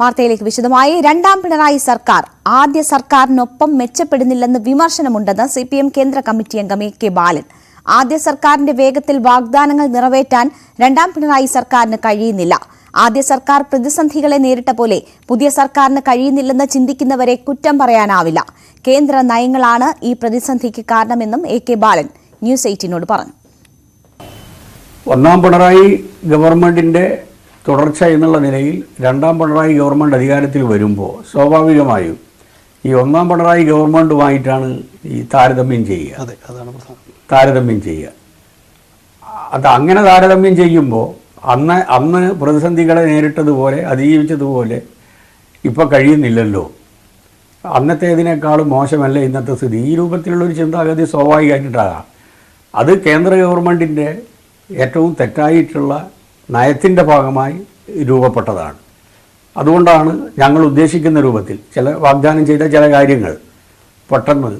വാർത്തയിലേക്ക് വിശദമായി. രണ്ടാം പിണറായി സർക്കാർ ആദ്യ സർക്കാരിനൊപ്പം മെച്ചപ്പെടുന്നില്ലെന്ന് വിമർശനമുണ്ടെന്ന് CPM കേന്ദ്ര കമ്മിറ്റി അംഗം AK ബാലൻ. ആദ്യ സർക്കാരിന്റെ വേഗത്തിൽ വാഗ്ദാനങ്ങൾ നിറവേറ്റാൻ രണ്ടാം പിണറായി സർക്കാരിന് കഴിയുന്നില്ല. ആദ്യ സർക്കാർ പ്രതിസന്ധികളെ നേരിട്ട പോലെ പുതിയ സർക്കാരിന് കഴിയുന്നില്ലെന്ന് ചിന്തിക്കുന്നവരെ കുറ്റം പറയാനാവില്ല. കേന്ദ്ര നയങ്ങളാണ് ഈ പ്രതിസന്ധിക്ക് കാരണമെന്നും AK ബാലൻ ന്യൂസ് 18നോട് പറഞ്ഞു. ഒന്നാം പിണറായി ഗവൺമെന്റിന്റെ തുടർച്ച എന്നുള്ള നിലയിൽ രണ്ടാം പിണറായി ഗവൺമെന്റ് അധികാരത്തിൽ വരുമ്പോൾ സ്വാഭാവികമായും ഈ ഒന്നാം പിണറായി ഗവൺമെന്റുമായിട്ടാണ് ഈ താരതമ്യം ചെയ്യുക. അത് അങ്ങനെ താരതമ്യം ചെയ്യുമ്പോൾ അന്ന് പ്രതിസന്ധികളെ നേരിട്ടതുപോലെ അതിജീവിച്ചതുപോലെ ഇപ്പോൾ കഴിയുന്നില്ലല്ലോ. അന്നത്തേതിനേക്കാളും മോശമല്ല ഇന്നത്തെ സ്ഥിതി. ഈ രൂപത്തിലുള്ളൊരു ചിന്താഗതി സ്വാഭാവികമായിട്ടാകാം. അത് കേന്ദ്ര ഗവൺമെൻറ്റിൻ്റെ ഏറ്റവും തെറ്റായിട്ടുള്ള നയത്തിൻ്റെ ഭാഗമായി രൂപപ്പെട്ടതാണ്. അതുകൊണ്ടാണ് ഞങ്ങൾ ഉദ്ദേശിക്കുന്ന രൂപത്തിൽ വാഗ്ദാനം ചെയ്ത ചില കാര്യങ്ങൾ പെട്ടെന്ന്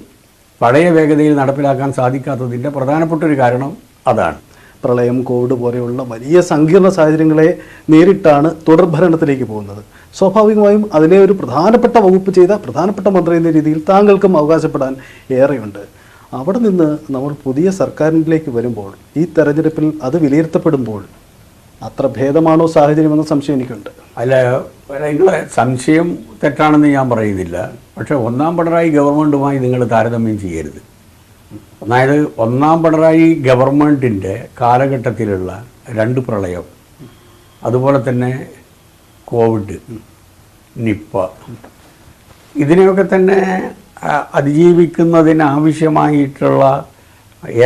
പഴയ വേഗതയിൽ നടപ്പിലാക്കാൻ സാധിക്കാത്തതിൻ്റെ പ്രധാനപ്പെട്ട ഒരു കാരണം അതാണ്. പ്രളയം, കോവിഡ് പോലെയുള്ള വലിയ സങ്കീർണ സാഹചര്യങ്ങളെ നേരിട്ടാണ് തുടർഭരണത്തിലേക്ക് പോകുന്നത്. സ്വാഭാവികമായും അതിനെ ഒരു പ്രധാനപ്പെട്ട വകുപ്പ് ചെയ്ത പ്രധാനപ്പെട്ട മന്ത്രി എന്ന രീതിയിൽ താങ്കൾക്കും അവകാശപ്പെടാൻ ഏറെയുണ്ട്. അവിടെ നിന്ന് നമ്മൾ പുതിയ സർക്കാരിലേക്ക് വരുമ്പോൾ ഈ തെരഞ്ഞെടുപ്പിൽ അത് വിലയിരുത്തപ്പെടുമ്പോൾ അത്ര ഭേദമാണോ സാഹചര്യമെന്ന സംശയം എനിക്കുണ്ട്. അല്ല, നിങ്ങളെ സംശയം തെറ്റാണെന്ന് ഞാൻ പറയുന്നില്ല. പക്ഷേ ഒന്നാം പിണറായി ഗവൺമെൻറ്റുമായി നിങ്ങൾ താരതമ്യം ചെയ്യരുത്. അതായത് ഒന്നാം പിണറായി ഗവൺമെൻറ്റിൻ്റെ കാലഘട്ടത്തിലുള്ള 2 പ്രളയം, അതുപോലെ തന്നെ കോവിഡ്, നിപ്പ, ഇതിനെയൊക്കെ തന്നെ അതിജീവിക്കുന്നതിനാവശ്യമായിട്ടുള്ള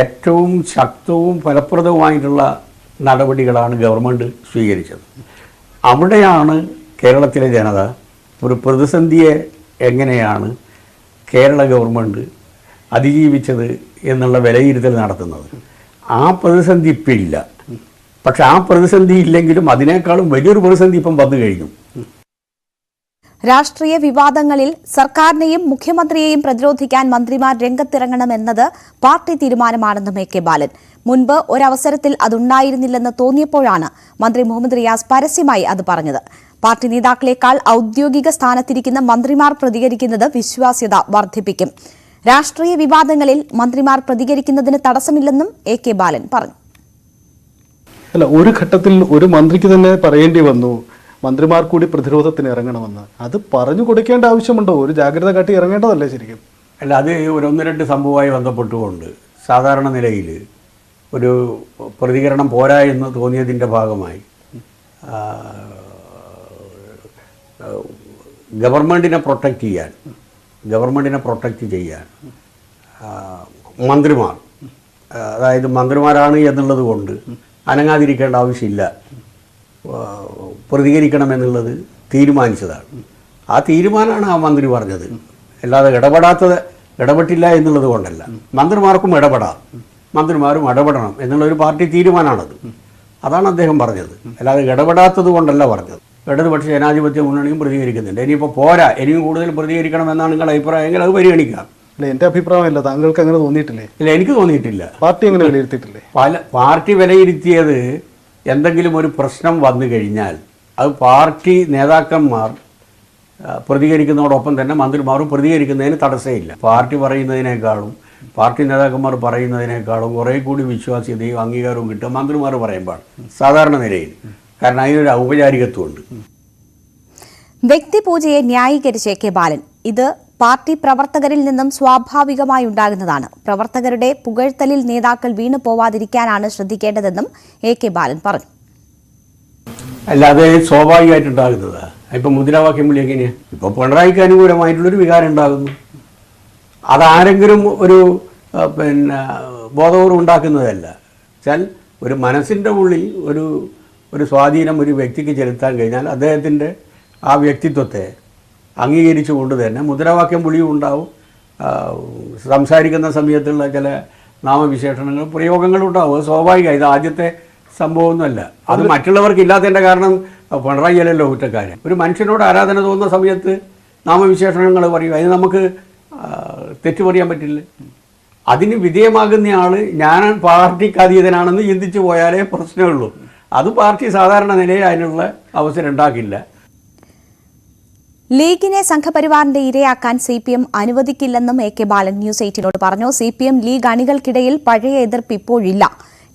ഏറ്റവും ശക്തവും ഫലപ്രദവുമായിട്ടുള്ള നടപടികളാണ് ഗവൺമെൻറ് സ്വീകരിച്ചത്. അവിടെയാണ് കേരളത്തിലെ ജനത ഒരു പ്രതിസന്ധിയെ എങ്ങനെയാണ് കേരള ഗവൺമെൻറ് അതിജീവിച്ചത് എന്നുള്ള വിലയിരുത്തൽ നടത്തുന്നത്. ആ പ്രതിസന്ധി ഇപ്പം ഇല്ല. പക്ഷെ ആ പ്രതിസന്ധി ഇല്ലെങ്കിലും അതിനേക്കാളും വലിയൊരു പ്രതിസന്ധി ഇപ്പം വന്നു കഴിഞ്ഞു. രാഷ്ട്രീയ വിവാദങ്ങളിൽ സർക്കാരിനെയും മുഖ്യമന്ത്രിയെയും പ്രതിരോധിക്കാൻ മന്ത്രിമാർ രംഗത്തിറങ്ങണമെന്നത് പാർട്ടി തീരുമാനമാണെന്നും AK ബാലൻ. മുൻപ് ഒരവസരത്തിൽ അതുണ്ടായിരുന്നില്ലെന്ന് തോന്നിയപ്പോഴാണ് മന്ത്രി മുഹമ്മദ് റിയാസ് പരസ്യമായി അത് പറഞ്ഞത്. പാർട്ടി നേതാക്കളെക്കാൾ ഔദ്യോഗിക സ്ഥാനത്തിരിക്കുന്ന മന്ത്രിമാർ പ്രതികരിക്കുന്നത് വിശ്വാസ്യത വർദ്ധിപ്പിക്കും. രാഷ്ട്രീയ വിവാദങ്ങളിൽ മന്ത്രിമാർ പ്രതികരിക്കുന്നതിന് തടസ്സമില്ലെന്നും AK ബാലൻ പറഞ്ഞു. അല്ല, ഒരു ഘട്ടത്തിൽ ഒരു മന്ത്രിക്ക് തന്നെ പറയേണ്ടി വന്നു മന്ത്രിമാർ കൂടി പ്രതിരോധത്തിന് ഇറങ്ങണമെന്ന്. അത് പറഞ്ഞു കൊടുക്കേണ്ട ആവശ്യമുണ്ടോ? ഒരു ജാഗ്രത കാട്ടി ഇറങ്ങേണ്ടതല്ലേ ശരിക്കും? അല്ല, അത് ഒരു 1-2 സംഭവമായി ബന്ധപ്പെട്ടുകൊണ്ട് സാധാരണ നിലയിൽ ഒരു പ്രതികരണം പോരാ എന്ന് തോന്നിയതിൻ്റെ ഭാഗമായി ഗവൺമെൻറ്റിനെ പ്രൊട്ടക്റ്റ് ചെയ്യാൻ മന്ത്രിമാർ, അതായത് മന്ത്രിമാരാണ് എന്നുള്ളത് കൊണ്ട് അനങ്ങാതിരിക്കേണ്ട ആവശ്യമില്ല, പ്രതികരിക്കണമെന്നുള്ളത് തീരുമാനിച്ചതാണ്. ആ തീരുമാനമാണ് ആ മന്ത്രി പറഞ്ഞത്. അല്ലാതെ ഇടപെട്ടില്ല എന്നുള്ളത് കൊണ്ടല്ല. മന്ത്രിമാർക്കും ഇടപെടാം, മന്ത്രിമാരും ഇടപെടണം എന്നുള്ളൊരു പാർട്ടി തീരുമാനമാണത്. അതാണ് അദ്ദേഹം പറഞ്ഞത്. അല്ലാതെ ഇടപെടാത്തത് കൊണ്ടല്ല പറഞ്ഞത്. ഇടതുപക്ഷ ജനാധിപത്യ മുന്നണിയും പ്രതികരിക്കുന്നുണ്ട്. ഇനിയിപ്പോൾ പോരാ, ഇനിയും കൂടുതൽ പ്രതികരിക്കണം എന്നാണ് നിങ്ങളുടെ അഭിപ്രായമെങ്കിൽ അത് പരിഗണിക്കാം. അല്ല, എൻ്റെ അഭിപ്രായമല്ല. താങ്കൾക്ക് അങ്ങനെ തോന്നിയിട്ടില്ലേ? ഇല്ല, എനിക്ക് തോന്നിയിട്ടില്ല. പാർട്ടി അങ്ങനെ വിലയിരുത്തിയിട്ടില്ലേ? പാർട്ടി വിലയിരുത്തിയത് എന്തെങ്കിലും ഒരു പ്രശ്നം വന്നു കഴിഞ്ഞാൽ അത് പാർട്ടി നേതാക്കന്മാർ പ്രതികരിക്കുന്നതോടൊപ്പം തന്നെ മന്ത്രിമാരും പ്രതികരിക്കുന്നതിന് തടസ്സമില്ല. പാർട്ടി പറയുന്നതിനേക്കാളും പാർട്ടി നേതാക്കന്മാർ പറയുന്നതിനേക്കാളും കുറേ കൂടി വിശ്വാസ്യതയും അംഗീകാരവും കിട്ടുക മന്ത്രിമാർ പറയുമ്പോൾ സാധാരണ നിലയിൽ. കാരണം അതിനൊരു ഔപചാരികത്വമുണ്ട്. വ്യക്തിപൂജയെ ന്യായീകരിച്ച AK ബാലൻ, ഇത് പാർട്ടി പ്രവർത്തകരിൽ നിന്നും സ്വാഭാവികമായി ഉണ്ടാകുന്നതാണ്. പ്രവർത്തകരുടെ പുകഴ്ത്തലിൽ നേതാക്കൾ വീണു പോവാതിരിക്കാനാണ് ശ്രദ്ധിക്കേണ്ടതെന്നും AK ബാലൻ പറഞ്ഞു. അല്ലാതെ സ്വാഭാവികമായിട്ടുണ്ടാകുന്നതാ. ഇപ്പം മുദ്രാവാക്യം വിളി എങ്ങനെയാണ്? ഇപ്പോൾ പിണറായിക്ക് അനുകൂലമായിട്ടുള്ളൊരു വികാരം ഉണ്ടാകുന്നു. അതാരെങ്കിലും ഒരു ബോധപൂർവ്വം ഉണ്ടാക്കുന്നതല്ല. വെച്ചാൽ ഒരു മനസ്സിൻ്റെ ഉള്ളിൽ ഒരു സ്വാധീനം ഒരു വ്യക്തിക്ക് ചെലുത്താൻ കഴിഞ്ഞാൽ അദ്ദേഹത്തിൻ്റെ ആ വ്യക്തിത്വത്തെ അംഗീകരിച്ചുകൊണ്ട് തന്നെ മുദ്രാവാക്യം വിളിയും ഉണ്ടാവും. സംസാരിക്കുന്ന സമയത്തുള്ള ചില നാമവിശേഷണങ്ങൾ, പ്രയോഗങ്ങളും ഉണ്ടാവും. അത് സ്വാഭാവികമായി. ഇത് ആദ്യത്തെ സംഭവമൊന്നുമല്ല. അത് മറ്റുള്ളവർക്ക് ഇല്ലാത്തതിൻ്റെ കാരണം പിണറായി അല്ലല്ലോ കുറ്റക്കാരൻ. ഒരു മനുഷ്യനോട് ആരാധന തോന്നുന്ന സമയത്ത് നാമവിശേഷണങ്ങൾ പറയും. അതിന് നമുക്ക് തെറ്റു പറയാൻ പറ്റില്ല. അതിന് വിധേയമാകുന്നയാൾ ഞാൻ പാർട്ടിക്ക് അതീതനാണെന്ന് ചിന്തിച്ചു പോയാലേ പ്രശ്നമുള്ളൂ. അത് പാർട്ടി സാധാരണ നിലയിൽ അതിനുള്ള അവസരം ഉണ്ടാക്കില്ല. ലീഗിനെ സംഘപരിവാറിന്റെ ഇരയാക്കാൻ CPM അനുവദിക്കില്ലെന്നും AK ബാലൻ ന്യൂസ് 18നോട് പറഞ്ഞു. CPM ലീഗ് അണികൾക്കിടയിൽ പഴയ എതിർപ്പ് ഇപ്പോഴില്ല.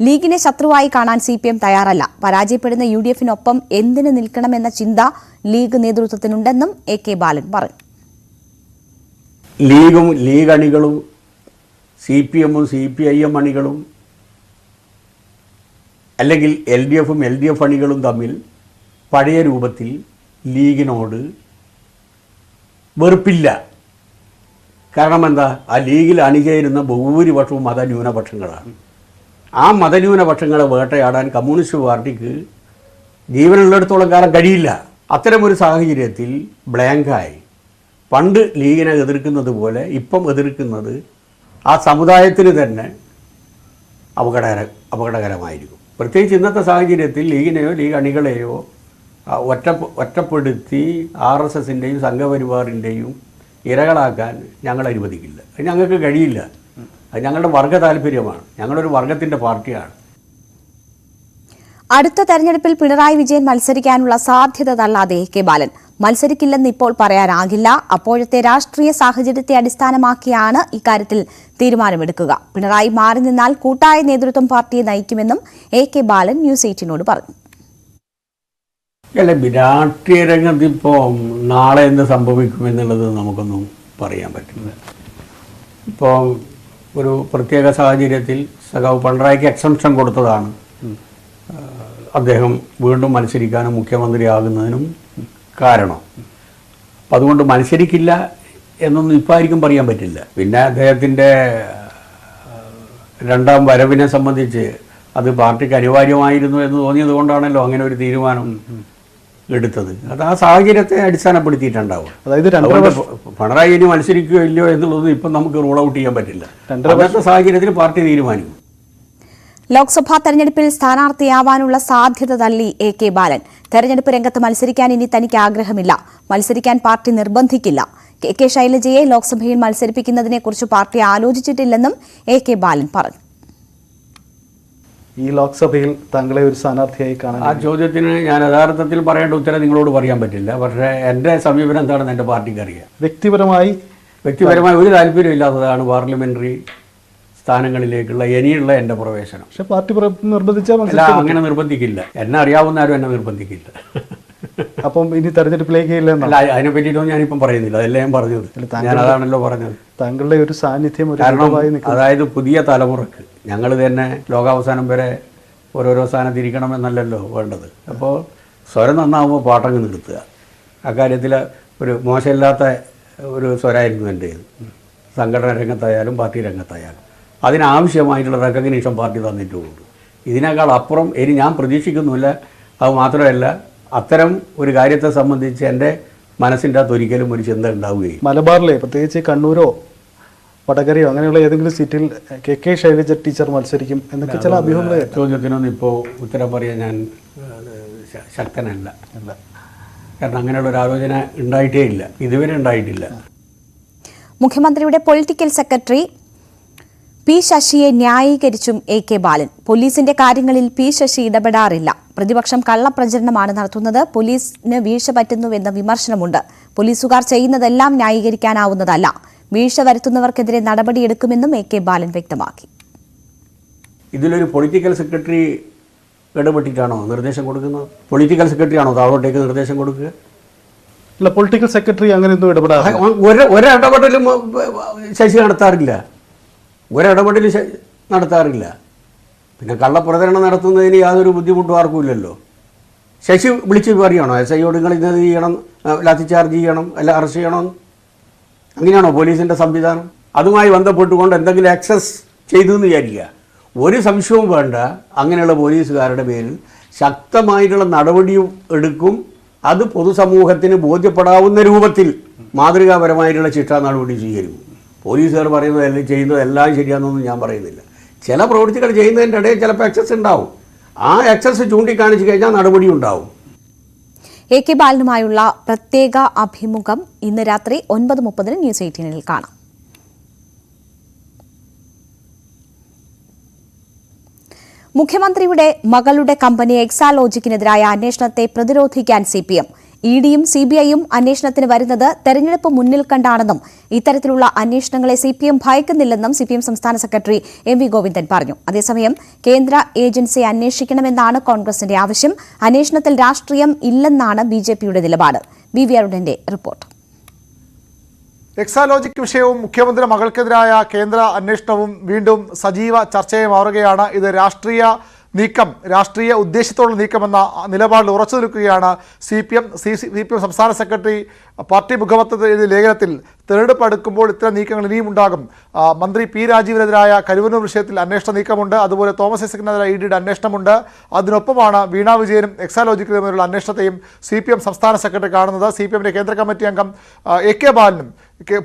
ലീഗിനെ ശത്രുവായി കാണാൻ CPM തയ്യാറല്ല. പരാജയപ്പെടുന്ന UDF-നൊപ്പം എന്തിനു നിൽക്കണമെന്ന ചിന്ത ലീഗ് നേതൃത്വത്തിനുണ്ടെന്നും AK ബാലൻ പറഞ്ഞു. ലീഗും ലീഗ് അണികളും CPM-ഉം CPIM അണികളും അല്ലെങ്കിൽ LDF-ഉം LDF അണികളും തമ്മിൽ പഴയ രൂപത്തിൽ ലീഗിനോട് വെറുപ്പില്ല. കാരണം എന്താ? ആ ലീഗിൽ അണിചേരുന്ന ഭൂരിപക്ഷവും മതന്യൂനപക്ഷങ്ങളാണ്. ആ മതന്യൂനപക്ഷങ്ങളെ വേട്ടയാടാൻ കമ്മ്യൂണിസ്റ്റ് പാർട്ടിക്ക് ജീവനുള്ളിടത്തോളം കാലം കഴിയില്ല. അത്തരമൊരു സാഹചര്യത്തിൽ ബ്ലാങ്കായി പണ്ട് ലീഗിനെ എതിർക്കുന്നത് പോലെ ഇപ്പം എതിർക്കുന്നത് ആ സമുദായത്തിന് തന്നെ അപകടകരമായിരിക്കും. പ്രത്യേകിച്ച് ഇന്നത്തെ സാഹചര്യത്തിൽ ലീഗിനെയോ ലീഗ് അണികളെയോ ഒറ്റപ്പെടുത്തി RSS-ൻ്റെയും സംഘപരിവാറിൻ്റെയും ഇരകളാക്കാൻ ഞങ്ങൾ അനുവദിക്കില്ല. അത് ഞങ്ങൾക്ക് കഴിയില്ല. അത് ഞങ്ങളുടെ വർഗ താല്പര്യമാണ്. ഞങ്ങളൊരു വർഗത്തിൻ്റെ പാർട്ടിയാണ്. അടുത്ത തെരഞ്ഞെടുപ്പിൽ പിണറായി വിജയൻ മത്സരിക്കാനുള്ള സാധ്യത തള്ളാതെ AK ബാലൻ. മത്സരിക്കില്ലെന്ന് ഇപ്പോൾ പറയാനാകില്ല. അപ്പോഴത്തെ രാഷ്ട്രീയ സാഹചര്യത്തെ അടിസ്ഥാനമാക്കിയാണ് ഇക്കാര്യത്തിൽ തീരുമാനമെടുക്കുക. പിണറായി മാറി നിന്നാൽ കൂട്ടായ നേതൃത്വം പാർട്ടിയെ നയിക്കുമെന്നും AK ബാലൻ ന്യൂസ് 18നോട് പറഞ്ഞു. അല്ല, രാഷ്ട്രീയ രംഗത്ത് ഇപ്പോൾ നാളെ എന്ത് സംഭവിക്കുമെന്നുള്ളത് നമുക്കൊന്നും പറയാൻ പറ്റില്ല. ഇപ്പോൾ ഒരു പ്രത്യേക സാഹചര്യത്തിൽ സഖാവ് പിണറായിക്ക് എക്സംഷൻ കൊടുത്തതാണ് അദ്ദേഹം വീണ്ടും മത്സരിക്കാനും മുഖ്യമന്ത്രിയാകുന്നതിനും കാരണം. അപ്പം അതുകൊണ്ട് മത്സരിക്കില്ല എന്നൊന്നും ഇപ്പം ആയിരിക്കും പറയാൻ പറ്റില്ല. പിന്നെ അദ്ദേഹത്തിൻ്റെ രണ്ടാം വരവിനെ സംബന്ധിച്ച് അത് പാർട്ടിക്ക് അനിവാര്യമായിരുന്നു എന്ന് തോന്നിയത് കൊണ്ടാണല്ലോ അങ്ങനെ ഒരു തീരുമാനം എടുത്തത്. അത് ആ സാഹചര്യത്തെ അടിസ്ഥാനപ്പെടുത്തിയിട്ടുണ്ടാവും. അതായത് പിണറായി ഇനി മത്സരിക്കുകയോ ഇല്ലയോ എന്നുള്ളത് ഇപ്പം നമുക്ക് റൂൾ ഔട്ട് ചെയ്യാൻ പറ്റില്ല. അങ്ങനത്തെ സാഹചര്യത്തിൽ പാർട്ടി തീരുമാനിക്കും. ലോക്സഭാ തെരഞ്ഞെടുപ്പിൽ സ്ഥാനാർത്ഥിയാവാനുള്ള സാധ്യത തള്ളി AK ബാലൻ. തെരഞ്ഞെടുപ്പ് രംഗത്ത് മത്സരിക്കാൻ ഇനി തനിക്ക് ആഗ്രഹമില്ല. മത്സരിക്കാൻ പാർട്ടി നിർബന്ധിക്കില്ല. KK ശൈലജയെ ലോക്സഭയിൽ മത്സരിപ്പിക്കുന്നതിനെക്കുറിച്ച് പാർട്ടി ആലോചിച്ചിട്ടില്ലെന്നും AK ബാലൻ പറഞ്ഞു. ഈ ലോക്സഭയിൽ താങ്കളെ ഒരു സ്ഥാനാർത്ഥിയായി കാണാൻ ആ ചോദ്യത്തിന് ഞാൻ യഥാർത്ഥത്തിൽ പറയേണ്ട ഉത്തരം നിങ്ങളോട് പറയാൻ പറ്റില്ല. പക്ഷേ എൻ്റെ സമീപനം എന്താണെന്ന് എൻ്റെ പാർട്ടിക്ക് അറിയാം. വ്യക്തിപരമായി ഒരു താല്പര്യമില്ലാത്തതാണ് പാർലമെൻ്ററി സ്ഥാനങ്ങളിലേക്കുള്ള ഇനിയുള്ള എൻ്റെ പ്രവേശനം. പക്ഷെ പാർട്ടി നിർബന്ധിച്ചാൽ അല്ല, അങ്ങനെ നിർബന്ധിക്കില്ല. എന്നെ അറിയാവുന്ന ആരും എന്നെ നിർബന്ധിക്കില്ല. അപ്പം ഇനി തെരഞ്ഞെടുപ്പിലേക്ക് ഇല്ല. അല്ല, അതിനെ പറ്റിയിട്ടൊന്നും ഞാനിപ്പം പറയുന്നില്ല. അതല്ലേ ഞാൻ പറഞ്ഞത്. ഞാൻ അതാണല്ലോ പറഞ്ഞത്. താങ്കളുടെ ഒരു സാന്നിധ്യം കാരണം അതായത് പുതിയ തലമുറക്ക് ഞങ്ങൾ തന്നെ ലോകാവസാനം വരെ ഓരോരോ സ്ഥാനത്തിരിക്കണമെന്നല്ലല്ലോ വേണ്ടത്. അപ്പോൾ സ്വരം നന്നാവുമ്പോൾ പാട്ടങ്ങ് നിർത്തുക. അക്കാര്യത്തിൽ ഒരു മോശമില്ലാത്ത ഒരു സ്വരമായിരുന്നു എൻ്റേത്. സംഘടന രംഗത്തായാലും പാർട്ടി രംഗത്തായാലും അതിനാവശ്യമായിട്ടുള്ള റെക്കഗ്നീഷൻ പാർട്ടി തന്നിട്ടുമുണ്ട്. ഇതിനേക്കാൾ അപ്പുറം ഇനി ഞാൻ പ്രതീക്ഷിക്കുന്നില്ല. അത് മാത്രമല്ല, അത്തരം ഒരു കാര്യത്തെ സംബന്ധിച്ച് എൻ്റെ മനസ്സിൻ്റെ അകത്ത് ഒരിക്കലും ഒരു ചിന്ത ഉണ്ടാവുകയും. മലബാറിലെ പ്രത്യേകിച്ച് കണ്ണൂരോ വടകരയോ അങ്ങനെയുള്ള ഏതെങ്കിലും സീറ്റിൽ KK ശൈലജ ടീച്ചർ മത്സരിക്കും എന്നൊക്കെ ചില അഭ്യൂഹങ്ങൾ. ചോദ്യത്തിനൊന്നും ഇപ്പോൾ ഉത്തരം പറയാൻ ഞാൻ ശക്തനല്ല. കാരണം അങ്ങനെയുള്ള ഒരു ആലോചന ഉണ്ടായിട്ടേ ഇല്ല, ഇതുവരെ ഉണ്ടായിട്ടില്ല. മുഖ്യമന്ത്രിയുടെ പൊളിറ്റിക്കൽ സെക്രട്ടറി P ശശിയെ ന്യായീകരിച്ചും AK ബാലൻ. പോലീസിന്റെ കാര്യങ്ങളിൽ P ശശി ഇടപെടാറില്ല. പ്രതിപക്ഷം കള്ളപ്രചരണമാണ് നടത്തുന്നത്. പോലീസിന് വീഴ്ച പറ്റുന്നുവെന്ന വിമർശനമുണ്ട്. പോലീസുകാർ ചെയ്യുന്നതെല്ലാം ന്യായീകരിക്കാനാവുന്നതല്ല. വീഴ്ച വരുത്തുന്നവർക്കെതിരെ നടപടിയെടുക്കുമെന്നും AK ബാലൻ വ്യക്തമാക്കി. ഇതിലൊരു പൊളിറ്റിക്കൽ സെക്രട്ടറി ഇടപെട്ടിട്ടാണോ നിർദ്ദേശം കൊടുക്കുന്നത്? പൊളിറ്റിക്കൽ സെക്രട്ടറി ആണോ താഴോട്ടേക്ക് നിർദ്ദേശം കൊടുക്കുക? അല്ല, പൊളിറ്റിക്കൽ സെക്രട്ടറി അങ്ങനെയൊന്നും ഇടപെടാതെ ഒരിടപെടലും ശശി നടത്താറില്ല. നടത്താറില്ല. പിന്നെ കള്ളപ്രചരണം നടത്തുന്നതിന് യാതൊരു ബുദ്ധിമുട്ടും ആർക്കുമില്ലല്ലോ. ശശി വിളിച്ച് പറയുകയാണോ SIയോട് നിങ്ങൾ ഇന്നത് ചെയ്യണം, ലാത്തി ചാർജ് ചെയ്യണം, അല്ല അറസ്റ്റ് ചെയ്യണം? അങ്ങനെയാണോ പോലീസിൻ്റെ സംവിധാനം? അതുമായി ബന്ധപ്പെട്ടുകൊണ്ട് എന്തെങ്കിലും ആക്സസ് ചെയ്തു എന്ന് വിചാരിക്കുക. ഒരു സംശയവും വേണ്ട. അങ്ങനെയുള്ള പോലീസുകാരുടെ പേരിൽ ശക്തമായിട്ടുള്ള നടപടിയും എടുക്കും. അത് പൊതുസമൂഹത്തിന് ബോധ്യപ്പെടാവുന്ന രൂപത്തിൽ മാതൃകാപരമായിട്ടുള്ള ശിക്ഷാ നടപടി സ്വീകരിക്കും. പോലീസുകാർ പറയുന്നതെല്ലാം ചെയ്യുന്നതെല്ലാം ശരിയാണെന്നൊന്നും ഞാൻ പറയുന്നില്ല. ചില പ്രവൃത്തികൾ ചെയ്യുന്നതിൻ്റെ ഇടയിൽ ചിലപ്പോൾ എക്സസ് ഉണ്ടാവും. ആ എക്സസ് ചൂണ്ടിക്കാണിച്ചു കഴിഞ്ഞാൽ നടപടി ഉണ്ടാവും. AK ബാലനുമായുള്ള പ്രത്യേക അഭിമുഖം ഇന്ന് രാത്രി 9:30 ന്യൂസ് 18 കാണാം. മുഖ്യമന്ത്രിയുടെ മകളുടെ കമ്പനി എക്സാലോജിക്കിനെതിരായ അന്വേഷണത്തെ പ്രതിരോധിക്കാൻ CPM. ഇഡിയും സിബിഐയും അന്വേഷണത്തിന് വരുന്നത് തെരഞ്ഞെടുപ്പ് മുന്നിൽ കണ്ടാണെന്നും ഇത്തരത്തിലുള്ള അന്വേഷണങ്ങളെ സിപിഎം ഭയക്കുന്നില്ലെന്നും സിപിഎം സംസ്ഥാന സെക്രട്ടറി എം വി ഗോവിന്ദൻ പറഞ്ഞു. അതേസമയം കേന്ദ്ര ഏജൻസിയെ അന്വേഷിക്കണമെന്നാണ് കോൺഗ്രസിന്റെ ആവശ്യം. അന്വേഷണത്തിൽ രാഷ്ട്രീയം ഇല്ലെന്നാണ് ബിജെപിയുടെ നിലപാട്. ബി വി അരുണിന്റെ റിപ്പോർട്ട്. എക്സാലോജിക് വിഷയവും മുഖ്യമന്ത്രി മകൾക്കെതിരായ കേന്ദ്ര അന്വേഷണവും വീണ്ടും സജീവ ചർച്ചയായി മാറുകയാണ്. ഇത് രാഷ്ട്രീയ നീക്കം, രാഷ്ട്രീയ ഉദ്ദേശത്തോടുള്ള നീക്കമെന്ന നിലപാടിൽ ഉറച്ചു നിൽക്കുകയാണ് സി പി എം സംസ്ഥാന സെക്രട്ടറി പാർട്ടി മുഖപത്രത്തിൽ എഴുതിയ ലേഖനത്തിൽ. തെരഞ്ഞെടുപ്പ് അടുക്കുമ്പോൾ ഇത്തരം നീക്കങ്ങൾ ഇനിയും ഉണ്ടാകും. മന്ത്രി പി രാജീവിനെതിരായ കരുവന്നൂർ വിഷയത്തിൽ അന്വേഷണ നീക്കമുണ്ട്. അതുപോലെ തോമസ് ഐസക്കിനെതിരായ ഇഡിയുടെ അന്വേഷണമുണ്ട്. അതിനൊപ്പമാണ് വീണ വിജയനും എക്സാലോജിക്കലും തമ്മിലുള്ള അന്വേഷണത്തെയും CPM സംസ്ഥാന സെക്രട്ടറി കാണുന്നത്. CPMന്റെ കേന്ദ്ര കമ്മിറ്റി അംഗം AK ബാലനും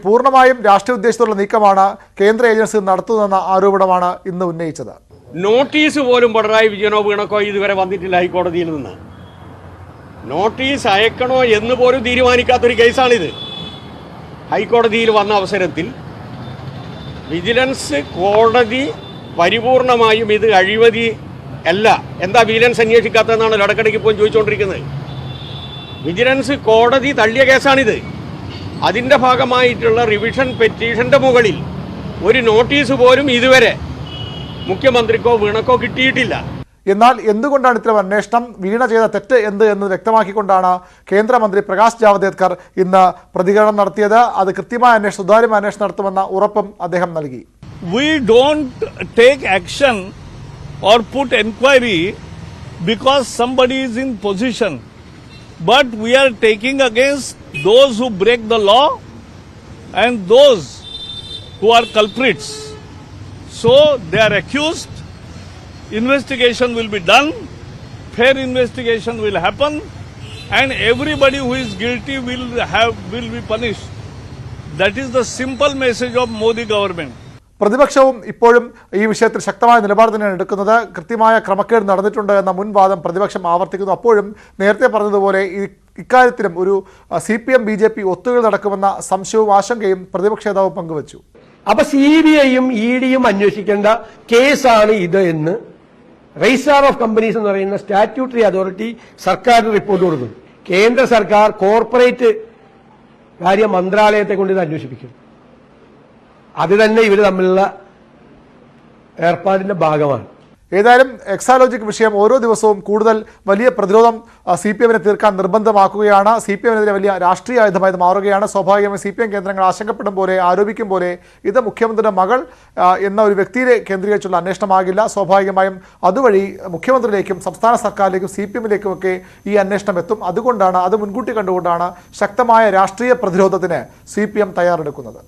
പൂർണ്ണമായും രാഷ്ട്രീയ ഉദ്ദേശത്തോടുള്ള നീക്കമാണ് കേന്ദ്ര ഏജൻസി നടത്തുന്നതെന്ന ആരോപണമാണ് ഇന്ന് ഉന്നയിച്ചത്. നോട്ടീസ് പോലും പിണറായി വിജയനോ വീണക്കോ ഇതുവരെ വന്നിട്ടില്ല ഹൈക്കോടതിയിൽ നിന്ന്. നോട്ടീസ് അയക്കണോ എന്ന് പോലും തീരുമാനിക്കാത്തൊരു കേസാണിത്. ഹൈക്കോടതിയിൽ വന്ന അവസരത്തിൽ വിജിലൻസ് കോടതി പരിപൂർണമായും ഇത് അഴിമതി അല്ല, എന്താ വിജിലൻസ് അന്വേഷിക്കാത്തതെന്നാണ് ഇടയ്ക്കിടയ്ക്ക് ഇപ്പോൾ ചോദിച്ചുകൊണ്ടിരിക്കുന്നത്. വിജിലൻസ് കോടതി തള്ളിയ കേസാണിത്. അതിൻ്റെ ഭാഗമായിട്ടുള്ള റിവിഷൻ പെറ്റീഷൻ്റെ മുകളിൽ ഒരു നോട്ടീസ് പോലും ഇതുവരെ മുഖ്യമന്ത്രിക്കോ വീണക്കോ കിട്ടിയിട്ടില്ല. എന്നാൽ എന്തുകൊണ്ടാണ് ഇത്തരം അന്വേഷണം, വീണ ചെയ്ത തെറ്റ് എന്ത് എന്ന് വ്യക്തമാക്കിക്കൊണ്ടാണ് കേന്ദ്രമന്ത്രി പ്രകാശ് ജാവദേക്കർ ഇന്ന് പ്രതികരണം നടത്തിയത്. അത് കൃത്യമായ അന്വേഷണം, സുതാര്യമായ അന്വേഷണം നടത്തുമെന്ന ഉറപ്പും അദ്ദേഹം നൽകി. We don't take action or put enquiry because somebody is in position, but we are taking against those who break the law and those who are culprits. So they are accused, investigation will be done, fair investigation will happen, and everybody who is guilty will be punished. That is the simple message of Modi government. പ്രതിപക്ഷവും ഇപ്പോഴും ഈ വിഷയത്തിൽ ശക്തമായ നിലപാട് തന്നെയാണ് എടുക്കുന്നത്. കൃത്യമായ ക്രമക്കേട് നടന്നിട്ടുണ്ട് എന്ന മുൻവാദം പ്രതിപക്ഷം ആവർത്തിക്കുന്നു. അപ്പോഴും നേരത്തെ പറഞ്ഞതുപോലെ ഇക്കാര്യത്തിലും ഒരു CPM BJP ഒത്തുകൾ നടക്കുമെന്ന സംശയവും ആശങ്കയും പ്രതിപക്ഷ നേതാവ് പങ്കുവച്ചു. അപ്പൊ CBIയും EDയും അന്വേഷിക്കേണ്ട കേസാണ് ഇത് എന്ന് രജിസ്ട്രാർ ഓഫ് കമ്പനീസ് എന്ന് പറയുന്ന സ്റ്റാറ്റ്യൂട്ടറി അതോറിറ്റി സർക്കാരിന് റിപ്പോർട്ട് കൊടുക്കുന്നു. കേന്ദ്ര സർക്കാർ കോർപ്പറേറ്റ് കാര്യ മന്ത്രാലയത്തെ കൊണ്ട് ഇത് അന്വേഷിപ്പിക്കും. അത് തന്നെ ഇവർ തമ്മിലുള്ള ഏർപ്പാടിന്റെ ഭാഗമാണ്. ഏതായാലും എക്സാലോജിക് വിഷയം ഓരോ ദിവസവും കൂടുതൽ വലിയ പ്രതിരോധം CPMനെ തീർക്കാൻ നിർബന്ധമാക്കുകയാണ്. CPMനെതിരെ വലിയ രാഷ്ട്രീയ ആയുധമായി മാറുകയാണ്. സ്വാഭാവികമായി CPM കേന്ദ്രങ്ങൾ ആശങ്കപ്പെടും പോലെ, ആരോപിക്കും പോലെ ഇത് മുഖ്യമന്ത്രിയുടെ മകൾ എന്ന ഒരു വ്യക്തിയെ കേന്ദ്രീകരിച്ചുള്ള അന്വേഷണമാകില്ല. സ്വാഭാവികമായും അതുവഴി മുഖ്യമന്ത്രിയിലേക്കും സംസ്ഥാന സർക്കാരിലേക്കും CPMിലേക്കുമൊക്കെ ഈ അന്വേഷണം എത്തും. അതുകൊണ്ടാണ്, അത് മുൻകൂട്ടി കണ്ടുകൊണ്ടാണ് ശക്തമായ രാഷ്ട്രീയ പ്രതിരോധത്തിന് CPM തയ്യാറെടുക്കുന്നത്.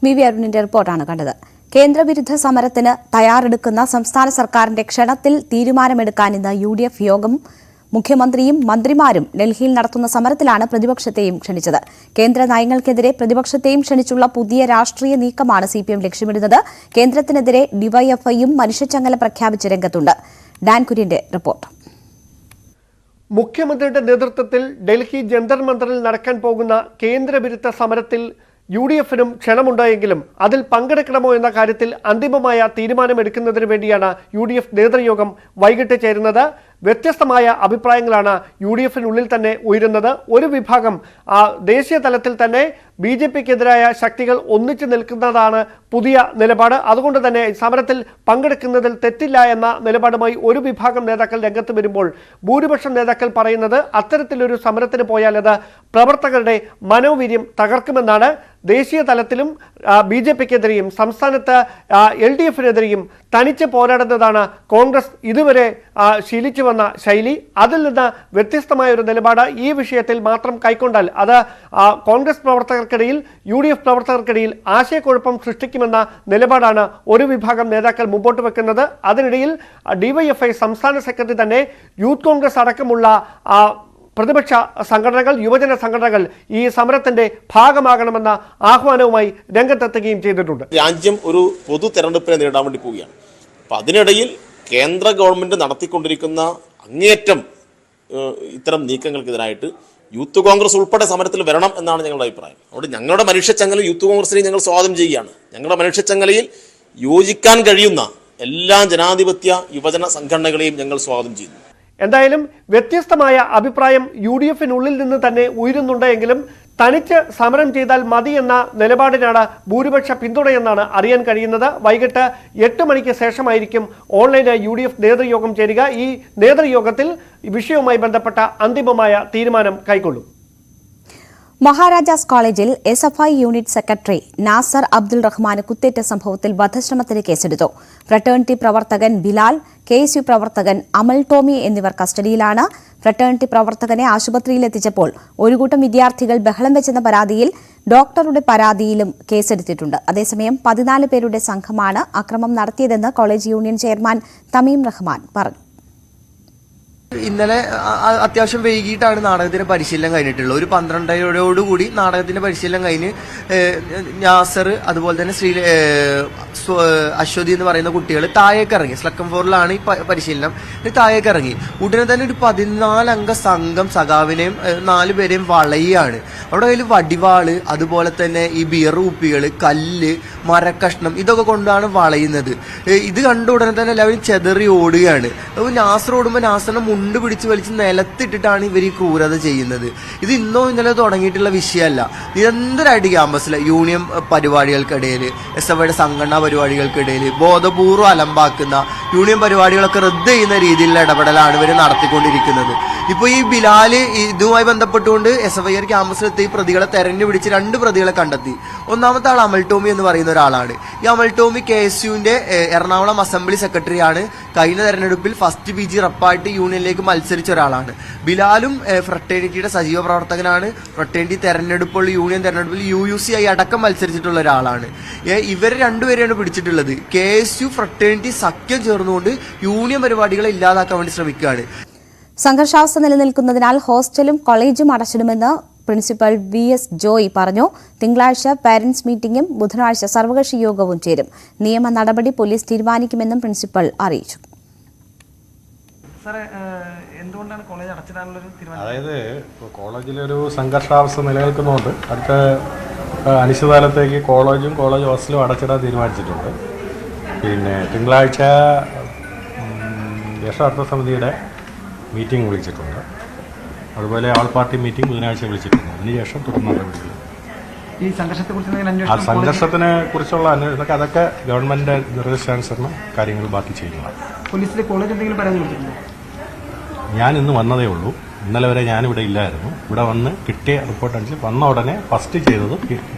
ബി വി അരുണിന്റെ റിപ്പോർട്ടാണ് കണ്ടത്. കേന്ദ്രവിരുദ്ധ സമരത്തിന് തയ്യാറെടുക്കുന്ന സംസ്ഥാന സർക്കാരിന്റെ ക്ഷണത്തിൽ തീരുമാനമെടുക്കാൻ ഇന്ന് UDF യോഗം. മുഖ്യമന്ത്രിയും മന്ത്രിമാരും ഡൽഹിയിൽ നടത്തുന്ന സമരത്തിലാണ് പ്രതിപക്ഷത്തെയും ക്ഷണിച്ചത്. കേന്ദ്ര നയങ്ങൾക്കെതിരെ പ്രതിപക്ഷത്തെയും ക്ഷണിച്ചുള്ള പുതിയ രാഷ്ട്രീയ നീക്കമാണ് CPM ലക്ഷ്യമിടുന്നത്. കേന്ദ്രത്തിനെതിരെ ഡിവൈഎഫ്ഐയും മനുഷ്യച്ചങ്ങല പ്രഖ്യാപിച്ച രംഗത്തുണ്ട്. ഡാൻ കുര്യന്റെ റിപ്പോർട്ട്. മുഖ്യമന്ത്രിയുടെ നേതൃത്വത്തിൽ ഡൽഹി ജന്തർ മന്ദറിൽ നടക്കാൻ പോകുന്ന കേന്ദ്രവിരുദ്ധ സമരത്തിൽ UDFനും ക്ഷണമുണ്ടായെങ്കിലും അതിൽ പങ്കെടുക്കണമോ എന്ന കാര്യത്തിൽ അന്തിമമായ തീരുമാനമെടുക്കുന്നതിന് വേണ്ടിയാണ് UDF നേതൃയോഗം വൈകിട്ട് ചേരുന്നത്. വ്യത്യസ്തമായ അഭിപ്രായങ്ങളാണ് UDFനുള്ളിൽ തന്നെ ഉയരുന്നത്. ഒരു വിഭാഗം ദേശീയ തലത്തിൽ തന്നെ BJPക്കെതിരായ ശക്തികൾ ഒന്നിച്ചു നിൽക്കുന്നതാണ് പുതിയ നിലപാട്. അതുകൊണ്ട് തന്നെ സമരത്തിൽ പങ്കെടുക്കുന്നതിൽ തെറ്റില്ല എന്ന നിലപാടുമായി ഒരു വിഭാഗം നേതാക്കൾ രംഗത്ത് വരുമ്പോൾ ഭൂരിപക്ഷം നേതാക്കൾ പറയുന്നത് അത്തരത്തിലൊരു സമരത്തിന് പോയാൽ അത് പ്രവർത്തകരുടെ മനോവീര്യം തകർക്കുമെന്നാണ്. ദേശീയ തലത്തിലും BJPക്കെതിരെയും സംസ്ഥാനത്ത് LDFനെതിരെയും തനിച്ച് പോരാടുന്നതാണ് കോൺഗ്രസ് ഇതുവരെ ശീലിച്ചു വന്ന ശൈലി. അതിൽ നിന്ന് വ്യത്യസ്തമായ ഒരു നിലപാട് ഈ വിഷയത്തിൽ മാത്രം കൈക്കൊണ്ടാൽ അത് കോൺഗ്രസ് പ്രവർത്തകർക്കിടയിൽ UDF പ്രവർത്തകർക്കിടയിൽ ആശയക്കുഴപ്പം സൃഷ്ടിക്കുമെന്ന നിലപാടാണ് ഒരു വിഭാഗം നേതാക്കൾ മുമ്പോട്ട് വെക്കുന്നത്. അതിനിടയിൽ DYFI സംസ്ഥാന സെക്രട്ടറി തന്നെ യൂത്ത് കോൺഗ്രസ് അടക്കമുള്ള പ്രതിപക്ഷ സംഘടനകൾ, യുവജന സംഘടനകൾ ഈ സമരത്തിന്റെ ഭാഗമാകണമെന്ന ആഹ്വാനവുമായി രംഗത്തെത്തുകയും ചെയ്തിട്ടുണ്ട്. രാജ്യം ഒരു പൊതു തെരഞ്ഞെടുപ്പിനെ നേരിടാൻ വേണ്ടി പോവുകയാണ്. അപ്പം അതിനിടയിൽ കേന്ദ്ര ഗവൺമെന്റ് നടത്തിക്കൊണ്ടിരിക്കുന്ന അങ്ങേയറ്റം ഇത്തരം നീക്കങ്ങൾക്കെതിരായിട്ട് യൂത്ത് കോൺഗ്രസ് ഉൾപ്പെടെ സമരത്തിൽ വരണം എന്നാണ് ഞങ്ങളുടെ അഭിപ്രായം. അതുകൊണ്ട് ഞങ്ങളുടെ മനുഷ്യച്ചങ്ങല യൂത്ത് കോൺഗ്രസിനെ ഞങ്ങൾ സ്വാഗതം ചെയ്യുകയാണ്. ഞങ്ങളുടെ മനുഷ്യച്ചങ്ങലയിൽ യോജിക്കാൻ കഴിയുന്ന എല്ലാ ജനാധിപത്യ യുവജന സംഘടനകളെയും ഞങ്ങൾ സ്വാഗതം ചെയ്യുന്നു. എന്തായാലും വ്യത്യസ്തമായ അഭിപ്രായം UDF-നുള്ളിൽ നിന്ന് തന്നെ ഉയരുന്നുണ്ടെങ്കിലും തനിച്ച് സമരം ചെയ്താൽ മതി എന്ന നിലപാടിനാണ് ഭൂരിപക്ഷ പിന്തുണയെന്നാണ് അറിയാൻ കഴിയുന്നത്. വൈകിട്ട് 8 മണിക്ക് ശേഷമായിരിക്കും ഓൺലൈൻ UDF നേതൃയോഗം ചേരുക. ഈ നേതൃയോഗത്തിൽ വിഷയവുമായി ബന്ധപ്പെട്ട അന്തിമമായ തീരുമാനം കൈക്കൊള്ളും. മഹാരാജാസ് കോളേജിൽ SFI unit secretary Nasar Abdul റഹ്മാന് കുത്തേറ്റ സംഭവത്തിൽ വധശ്രമത്തിന് കേസെടുത്തു. ഫ്രട്ടേണിറ്റി പ്രവർത്തകൻ ബിലാൽ, KSU പ്രവർത്തകൻ അമൽ ടോമി എന്നിവർ കസ്റ്റഡിയിലാണ്. ഫ്രട്ടേണിറ്റി പ്രവർത്തകനെ ആശുപത്രിയിലെത്തിച്ചപ്പോൾ ഒരു കൂട്ടം വിദ്യാർത്ഥികൾ ബഹളം വെച്ചെന്ന പരാതിയിൽ ഡോക്ടറുടെ പരാതിയിലും കേസെടുത്തിട്ടുണ്ട്. അതേസമയം 14 പേരുടെ സംഘമാണ് അക്രമം നടത്തിയതെന്ന് college union chairman Tamim Rahman പറഞ്ഞു. ഇന്നലെ അത്യാവശ്യം വൈകിട്ടാണ് നാടകത്തിന്റെ പരിശീലനം കഴിഞ്ഞിട്ടുള്ളത്. ഒരു 12:00 നാടകത്തിന്റെ പരിശീലനം കഴിഞ്ഞ് നാസർ അതുപോലെ തന്നെ അശ്വതി എന്ന് പറയുന്ന കുട്ടികൾ താഴേക്ക് ഇറങ്ങി. സ്ലക്കം 4-ലാണ് ഈ പരിശീലനം. താഴേക്ക് ഇറങ്ങി ഉടനെ തന്നെ ഒരു 14 അംഗ സംഘം സഖാവിനെയും 4 പേരെയും വളയാണ്. അവിടെ കയ്യിൽ വടിവാള്, അതുപോലെ തന്നെ ഈ ബിയർ കുപ്പികൾ, കല്ല്, മരക്കഷ്ണം ഇതൊക്കെ കൊണ്ടാണ് വളയുന്നത്. ഇത് കണ്ട ഉടനെ തന്നെ എല്ലാവരും ചെതറി ഓടുകയാണ്. അപ്പോൾ നാസർ ഓടുമ്പോൾ നാസറിനെ മുണ്ട് പിടിച്ച് വലിച്ച് നിലത്തിട്ടിട്ടാണ് ഇവർ ഈ ക്രൂരത ചെയ്യുന്നത്. ഇത് ഇന്നോ ഇന്നലെ തുടങ്ങിയിട്ടുള്ള വിഷയമല്ല. നിരന്തരമായിട്ട് ക്യാമ്പസിലെ യൂണിയൻ പരിപാടികൾക്കിടയിൽ, SFIയുടെ സംഘടനാ പരിപാടികൾക്കിടയിൽ ബോധപൂർവ്വം അലമ്പാക്കുന്ന യൂണിയൻ പരിപാടികളൊക്കെ റദ്ദ് ചെയ്യുന്ന രീതിയിലുള്ള ഇടപെടലാണ് ഇവർ നടത്തിക്കൊണ്ടിരിക്കുന്നത്. ഇപ്പോൾ ഈ ബിലാൽ ഇതുമായി ബന്ധപ്പെട്ടുകൊണ്ട് SFI ക്യാമ്പസിലെത്തി പ്രതികളെ തെരഞ്ഞു പിടിച്ച് 2 പ്രതികളെ കണ്ടെത്തി. ഒന്നാമത്തെ ആൾ അമൽ ടോമി എന്ന് പറയുന്ന ഒരാളാണ്. ഈ അമൽ ടോമി KSUവിന്റെ എറണാകുളം അസംബ്ലി സെക്രട്ടറിയാണ്. കഴിഞ്ഞ തെരഞ്ഞെടുപ്പിൽ ഫസ്റ്റ് PG റപ്പായിട്ട് യൂണിയനിലേക്ക് മത്സരിച്ച ഒരാളാണ്. ബിലാലും ഫ്രട്ടേണിറ്റിയുടെ സജീവ പ്രവർത്തകനാണ്. ഫ്രട്ടേണിറ്റി തെരഞ്ഞെടുപ്പുകൾ, യൂണിയൻ തെരഞ്ഞെടുപ്പിൽ UUC ആയി അടക്കം മത്സരിച്ചിട്ടുള്ള ഒരാളാണ്. ഇവരെ 2 പേരെയാണ് പിടിച്ചിട്ടുള്ളത്. KSU ഫ്രട്ടേണിറ്റി സഖ്യം ചേർന്നുകൊണ്ട് യൂണിയൻ പരിപാടികളെ ഇല്ലാതാക്കാൻ വേണ്ടി ശ്രമിക്കുകയാണ്. സംഘർഷാവസ്ഥ നിലനിൽക്കുന്നതിനാൽ ഹോസ്റ്റലും കോളേജും അടച്ചിടുമെന്ന് പ്രിൻസിപ്പൽ VS ജോയ് പറഞ്ഞു. തിങ്കളാഴ്ച പാരന്റ്സ് മീറ്റിംഗും ബുധനാഴ്ച സർവകക്ഷി യോഗവും ചേരും. നിയമ നടപടി പോലീസ് തീരുമാനിക്കുമെന്നും പ്രിൻസിപ്പൽ അറിയിച്ചു. എന്തുകൊണ്ടാണ് കോളേജ് അടച്ചിടാനുള്ളൊരു തീരുമാനം? അതായത് കോളേജിലൊരു സംഘർഷാവസ്ഥ നിലനിൽക്കുന്നതുകൊണ്ട് അടുത്ത അനിശ്ചിതകാലത്തേക്ക് കോളേജും കോളേജ് ഹോസ്റ്റലും അടച്ചിടാൻ തീരുമാനിച്ചിട്ടുണ്ട്. പിന്നെ തിങ്കളാഴ്ച ദേശാർത്ഥ സമിതിയുടെ മീറ്റിംഗ് വിളിച്ചിട്ടുണ്ട്. അതുപോലെ ആൾ പാർട്ടി മീറ്റിംഗ് ബുധനാഴ്ച വിളിച്ചിട്ടുണ്ട്. അതിനുശേഷം തുടർന്ന് നടപടികൾ. ഈ സംഘർഷത്തിനെ കുറിച്ചുള്ള അന്വേഷണം അതൊക്കെ ഗവൺമെന്റിന്റെ നിർദ്ദേശാനുസരണം കാര്യങ്ങൾ ബാക്കി ചെയ്യുന്നതാണ്. പോലീസിലെ കോളേജ് എന്തെങ്കിലും പരാതി കൊടുത്തിട്ടുണ്ടോ? ഞാൻ ഇന്ന് വന്നതേ ഉള്ളൂ. ഇന്നലെ വരെ ഞാനിവിടെ ഇല്ലായിരുന്നു. ഇവിടെ വന്ന് കിട്ടിയ റിപ്പോർട്ട് അനുസരിച്ച് വന്ന ഉടനെ ഫസ്റ്റ് ചെയ്തത്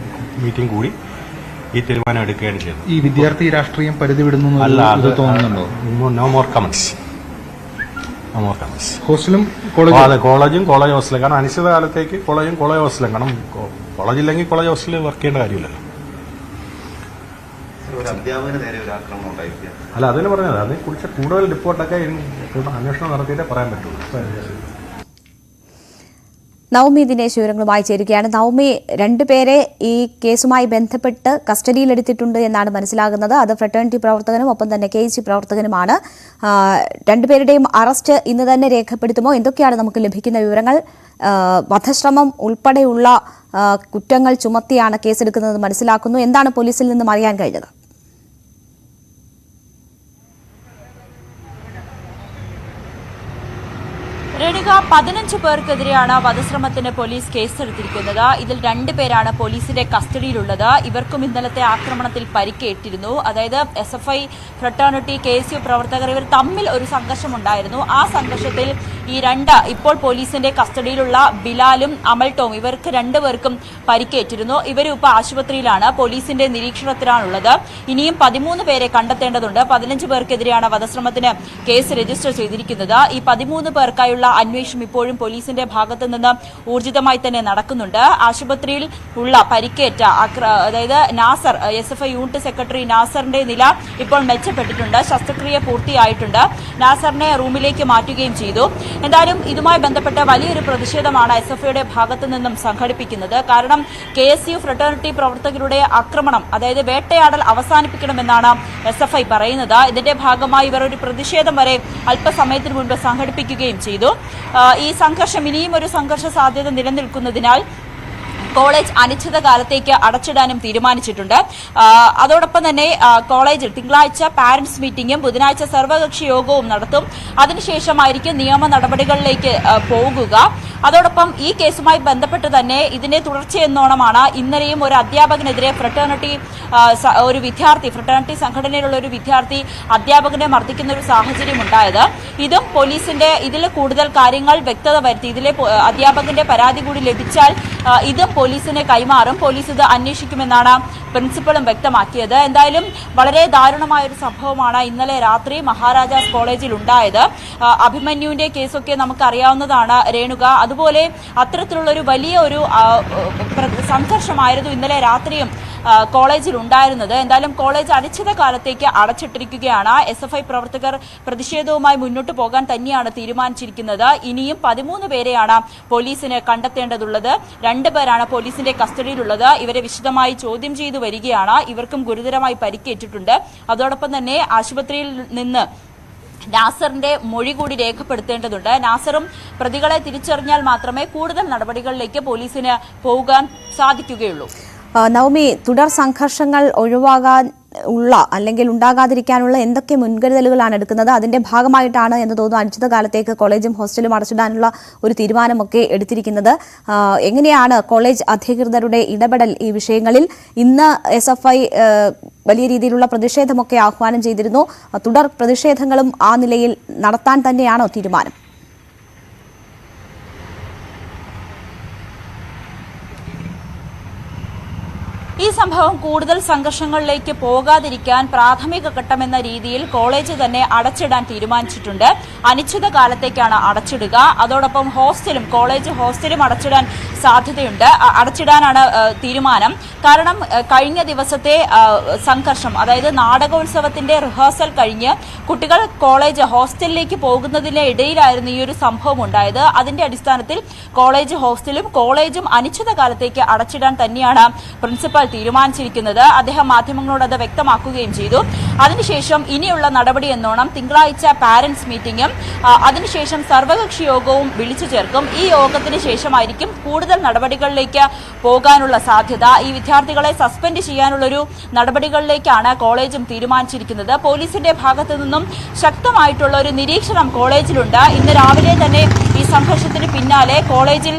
മീറ്റിംഗ് കൂടി ഈ തീരുമാനം എടുക്കുകയാണ് ചെയ്തത്. ഈ വിദ്യാർത്ഥി രാഷ്ട്രീയം പരിധി വിടുന്നു അല്ല, അത് തോന്നുന്നുണ്ടോ? No more comments. ഹോസ്റ്റലും കോളേജും കോളേജ് ഹോസ്റ്റലും. കാരണം അനിശ്ചിതകാലത്തേക്ക് കോളേജും കോളേജ് ഹോസ്റ്റലും. കാരണം കോളേജ് ഇല്ലെങ്കിൽ കോളേജ് ഹോസ്റ്റലിൽ വർക്ക് ചെയ്യേണ്ട കാര്യമില്ലല്ലോ. അല്ല, അതിന് പറഞ്ഞത് അതിനെക്കുറിച്ച് കൂടുതൽ റിപ്പോർട്ടൊക്കെ അന്വേഷണം നടത്തിയിട്ടേ പറയാൻ പറ്റുള്ളൂ. നവമി ദിനേശ് വിവരങ്ങളുമായി ചേരുകയാണ്. നവമി, 2 പേരെ ഈ കേസുമായി ബന്ധപ്പെട്ട് കസ്റ്റഡിയിലെടുത്തിട്ടുണ്ട് എന്നാണ് മനസ്സിലാകുന്നത്. അത് ഫ്രട്ടേണിറ്റി പ്രവർത്തകനും ഒപ്പം തന്നെ KSU പ്രവർത്തകനുമാണ്. 2 പേരുടെയും അറസ്റ്റ് ഇന്ന് തന്നെ രേഖപ്പെടുത്തുമോ? എന്തൊക്കെയാണ് നമുക്ക് ലഭിക്കുന്ന വിവരങ്ങൾ? വധശ്രമം ഉൾപ്പെടെയുള്ള കുറ്റങ്ങൾ ചുമത്തിയാണ് കേസെടുക്കുന്നത് മനസ്സിലാക്കുന്നു. എന്താണ് പോലീസിൽ നിന്നും അറിയാൻ കഴിഞ്ഞത്? രേണുക, 15 പേർക്കെതിരെയാണ് വധശ്രമത്തിന് പോലീസ് കേസെടുത്തിരിക്കുന്നത്. ഇതിൽ 2 പേരാണ് പോലീസിന്റെ കസ്റ്റഡിയിലുള്ളത്. ഇവർക്കും ഇന്നലത്തെ ആക്രമണത്തിൽ പരിക്കേറ്റിരുന്നു. അതായത് SFI, ഫ്രട്ടേണിറ്റി, KSU പ്രവർത്തകർ ഇവർ തമ്മിൽ ഒരു സംഘർഷമുണ്ടായിരുന്നു. ആ സംഘർഷത്തിൽ ഈ 2 ഇപ്പോൾ പോലീസിന്റെ കസ്റ്റഡിയിലുള്ള ബിലാലും അമൽ ടോം ഇവർക്ക് 2 പേർക്കും പരിക്കേറ്റിരുന്നു. ഇവരും ഇപ്പോൾ ആശുപത്രിയിലാണ്. പോലീസിന്റെ നിരീക്ഷണത്തിലാണുള്ളത്. ഇനിയും 13 പേരെ കണ്ടെത്തേണ്ടതുണ്ട്. 15 പേർക്കെതിരെയാണ് വധശ്രമത്തിന് കേസ് രജിസ്റ്റർ ചെയ്തിരിക്കുന്നത്. ഈ 13 പേർക്കായുള്ള അന്വേഷണം ഇപ്പോഴും പോലീസിന്റെ ഭാഗത്തു നിന്ന് ഊർജിതമായി തന്നെ നടക്കുന്നുണ്ട്. ആശുപത്രിയിൽ ഉള്ള പരിക്കേറ്റ അതായത് നാസർ, SFI യൂണിറ്റ് സെക്രട്ടറി നാസറിന്റെ നില ഇപ്പോൾ മെച്ചപ്പെട്ടിട്ടുണ്ട്. ശസ്ത്രക്രിയ പൂർത്തിയായിട്ടുണ്ട്. നാസറിനെ റൂമിലേക്ക് മാറ്റുകയും ചെയ്തു. എന്തായാലും ഇതുമായി ബന്ധപ്പെട്ട വലിയൊരു പ്രതിഷേധമാണ് SFIയുടെ ഭാഗത്തു നിന്നും സംഘടിപ്പിക്കുന്നത്. കാരണം KSU ഫ്രട്ടേണിറ്റി പ്രവർത്തകരുടെ ആക്രമണം, അതായത് വേട്ടയാടൽ അവസാനിപ്പിക്കണമെന്നാണ് SFI പറയുന്നത്. ഇതിന്റെ ഭാഗമായി ഇവർ ഒരു പ്രതിഷേധം വരെ അല്പസമയത്തിന് മുൻപ് സംഘടിപ്പിക്കുകയും ചെയ്തു. ഈ സംഘർഷം ഇനിയും ഒരു സംഘർഷ സാധ്യത നിലനിൽക്കുന്നതിനാൽ കോളേജ് അനിശ്ചിതകാലത്തേക്ക് അടച്ചിടാനും തീരുമാനിച്ചിട്ടുണ്ട്. അതോടൊപ്പം തന്നെ കോളേജിൽ തിങ്കളാഴ്ച പാരന്റ്സ് മീറ്റിംഗും ബുധനാഴ്ച സർവകക്ഷി യോഗവും നടത്തും. അതിനുശേഷമായിരിക്കും നിയമ നടപടികളിലേക്ക് പോകുക. അതോടൊപ്പം ഈ കേസുമായി ബന്ധപ്പെട്ട് തന്നെ ഇതിന്റെ തുടർച്ചയെന്നോണമാണ് ഇന്നലെയും ഒരു അധ്യാപകനെതിരെ ഫ്രട്ടേണിറ്റി സംഘടനയിലുള്ള ഒരു വിദ്യാർത്ഥി അധ്യാപകനെ മർദ്ദിക്കുന്ന ഒരു സാഹചര്യം ഉണ്ടായത്. ഇതും പോലീസിന്റെ ഇതിൽ കൂടുതൽ കാര്യങ്ങൾ വ്യക്തത വരുത്തി. ഇതിലെ അധ്യാപകന്റെ പരാതി കൂടി ലഭിച്ചാൽ ഇതും പോലീസിനെ കൈമാറും. പോലീസ് ഇത് അന്വേഷിക്കുമെന്നാണ് പ്രിൻസിപ്പളും വ്യക്തമാക്കിയത്. എന്തായാലും വളരെ ദാരുണമായ ഒരു സംഭവമാണ് ഇന്നലെ രാത്രി മഹാരാജാസ് കോളേജിൽ ഉണ്ടായത്. അഭിമന്യുവിന്റെ കേസൊക്കെ നമുക്കറിയാവുന്നതാണ് രേണുക. അതുപോലെ അത്തരത്തിലുള്ള ഒരു വലിയ ഒരു സംഘർഷമായിരുന്നു ഇന്നലെ രാത്രിയും കോളേജിൽ ഉണ്ടായിരുന്നത്. എന്തായാലും കോളേജ് അനിശ്ചിതകാലത്തേക്ക് അടച്ചിട്ടിരിക്കുകയാണ്. SFI പ്രവർത്തകർ പ്രതിഷേധവുമായി മുന്നോട്ട് പോകാൻ തന്നെയാണ് തീരുമാനിച്ചിരിക്കുന്നത്. ഇനിയും 13 പേരെയാണ് പോലീസിന് കണ്ടെത്തേണ്ടതുള്ളത്. 2 പേരാണ് പോലീസിന്റെ കസ്റ്റഡിയിലുള്ളത്. ഇവരെ വിശദമായി ചോദ്യം ചെയ്തു വരികയാണ്. ഇവർക്കും ഗുരുതരമായി പരിക്കേറ്റിട്ടുണ്ട്. അതോടൊപ്പം തന്നെ ആശുപത്രിയിൽ നിന്ന് നാസറിന്റെ മൊഴി കൂടി രേഖപ്പെടുത്തേണ്ടതുണ്ട്. നാസറും പ്രതികളെ തിരിച്ചറിഞ്ഞാൽ മാത്രമേ കൂടുതൽ നടപടികളിലേക്ക് പോലീസിന് പോകാൻ സാധിക്കുകയുള്ളൂ. നവമി, തുടർ സംഘർഷങ്ങൾ ഒഴിവാകാൻ അല്ലെങ്കിൽ ഉണ്ടാകാതിരിക്കാനുള്ള എന്തൊക്കെ മുൻകരുതലുകളാണ് എടുക്കുന്നത്? അതിന്റെ ഭാഗമായിട്ടാണ് എന്ന് തോന്നുന്നു അനിശ്ചിതകാലത്തേക്ക് കോളേജും ഹോസ്റ്റലും അടച്ചിടാനുള്ള ഒരു തീരുമാനമൊക്കെ എടുത്തിരിക്കുന്നത്. എങ്ങനെയാണ് കോളേജ് അധികൃതരുടെ ഇടപെടൽ ഈ വിഷയങ്ങളിൽ? ഇന്ന് SFI വലിയ രീതിയിലുള്ള പ്രതിഷേധമൊക്കെ ആഹ്വാനം ചെയ്തിരുന്നു. തുടർ പ്രതിഷേധങ്ങളും ആ നിലയിൽ നടത്താൻ തന്നെയാണോ തീരുമാനം? ഈ സംഭവം കൂടുതൽ സംഘർഷങ്ങളിലേക്ക് പോകാതിരിക്കാൻ പ്രാഥമിക ഘട്ടമെന്ന രീതിയിൽ കോളേജ് തന്നെ അടച്ചിടാൻ തീരുമാനിച്ചിട്ടുണ്ട്. അനിശ്ചിതകാലത്തേക്കാണ് അടച്ചിടുക. അതോടൊപ്പം കോളേജ് ഹോസ്റ്റലും അടച്ചിടാൻ സാധ്യതയുണ്ട്. അടച്ചിടാനാണ് തീരുമാനം. കാരണം കഴിഞ്ഞ ദിവസത്തെ സംഘർഷം, അതായത് നാടകോത്സവത്തിന്റെ റിഹേഴ്സൽ കഴിഞ്ഞ് കുട്ടികൾ ഹോസ്റ്റലിലേക്ക് പോകുന്നതിന്റെ ഇടയിലായിരുന്നു ഈ ഒരു സംഭവം ഉണ്ടായത്. അതിന്റെ അടിസ്ഥാനത്തിൽ കോളേജും അനിശ്ചിതകാലത്തേക്ക് അടച്ചിടാൻ തന്നെയാണ് പ്രിൻസിപ്പൽ തീരുമാനിച്ചിരിക്കുന്നത്. അദ്ദേഹം മാധ്യമങ്ങളോട് അത് വ്യക്തമാക്കുകയും ചെയ്തു. അതിനുശേഷം ഇനിയുള്ള നടപടി എന്നോണം തിങ്കളാഴ്ച പാരന്റ്സ് മീറ്റിംഗും അതിനുശേഷം സർവകക്ഷി യോഗവും വിളിച്ചു ചേർക്കും. ഈ യോഗത്തിന് ശേഷമായിരിക്കും കൂടുതൽ നടപടികളിലേക്ക് പോകാനുള്ള സാധ്യത. ഈ വിദ്യാർത്ഥികളെ സസ്പെൻഡ് ചെയ്യാനുള്ളൊരു നടപടികളിലേക്കാണ് കോളേജും തീരുമാനിച്ചിരിക്കുന്നത്. പോലീസിന്റെ ഭാഗത്തു നിന്നും ശക്തമായിട്ടുള്ള ഒരു നിരീക്ഷണം കോളേജിലുണ്ട്. ഇന്ന് രാവിലെ തന്നെ ഈ സംഘർഷത്തിന് പിന്നാലെ കോളേജിൽ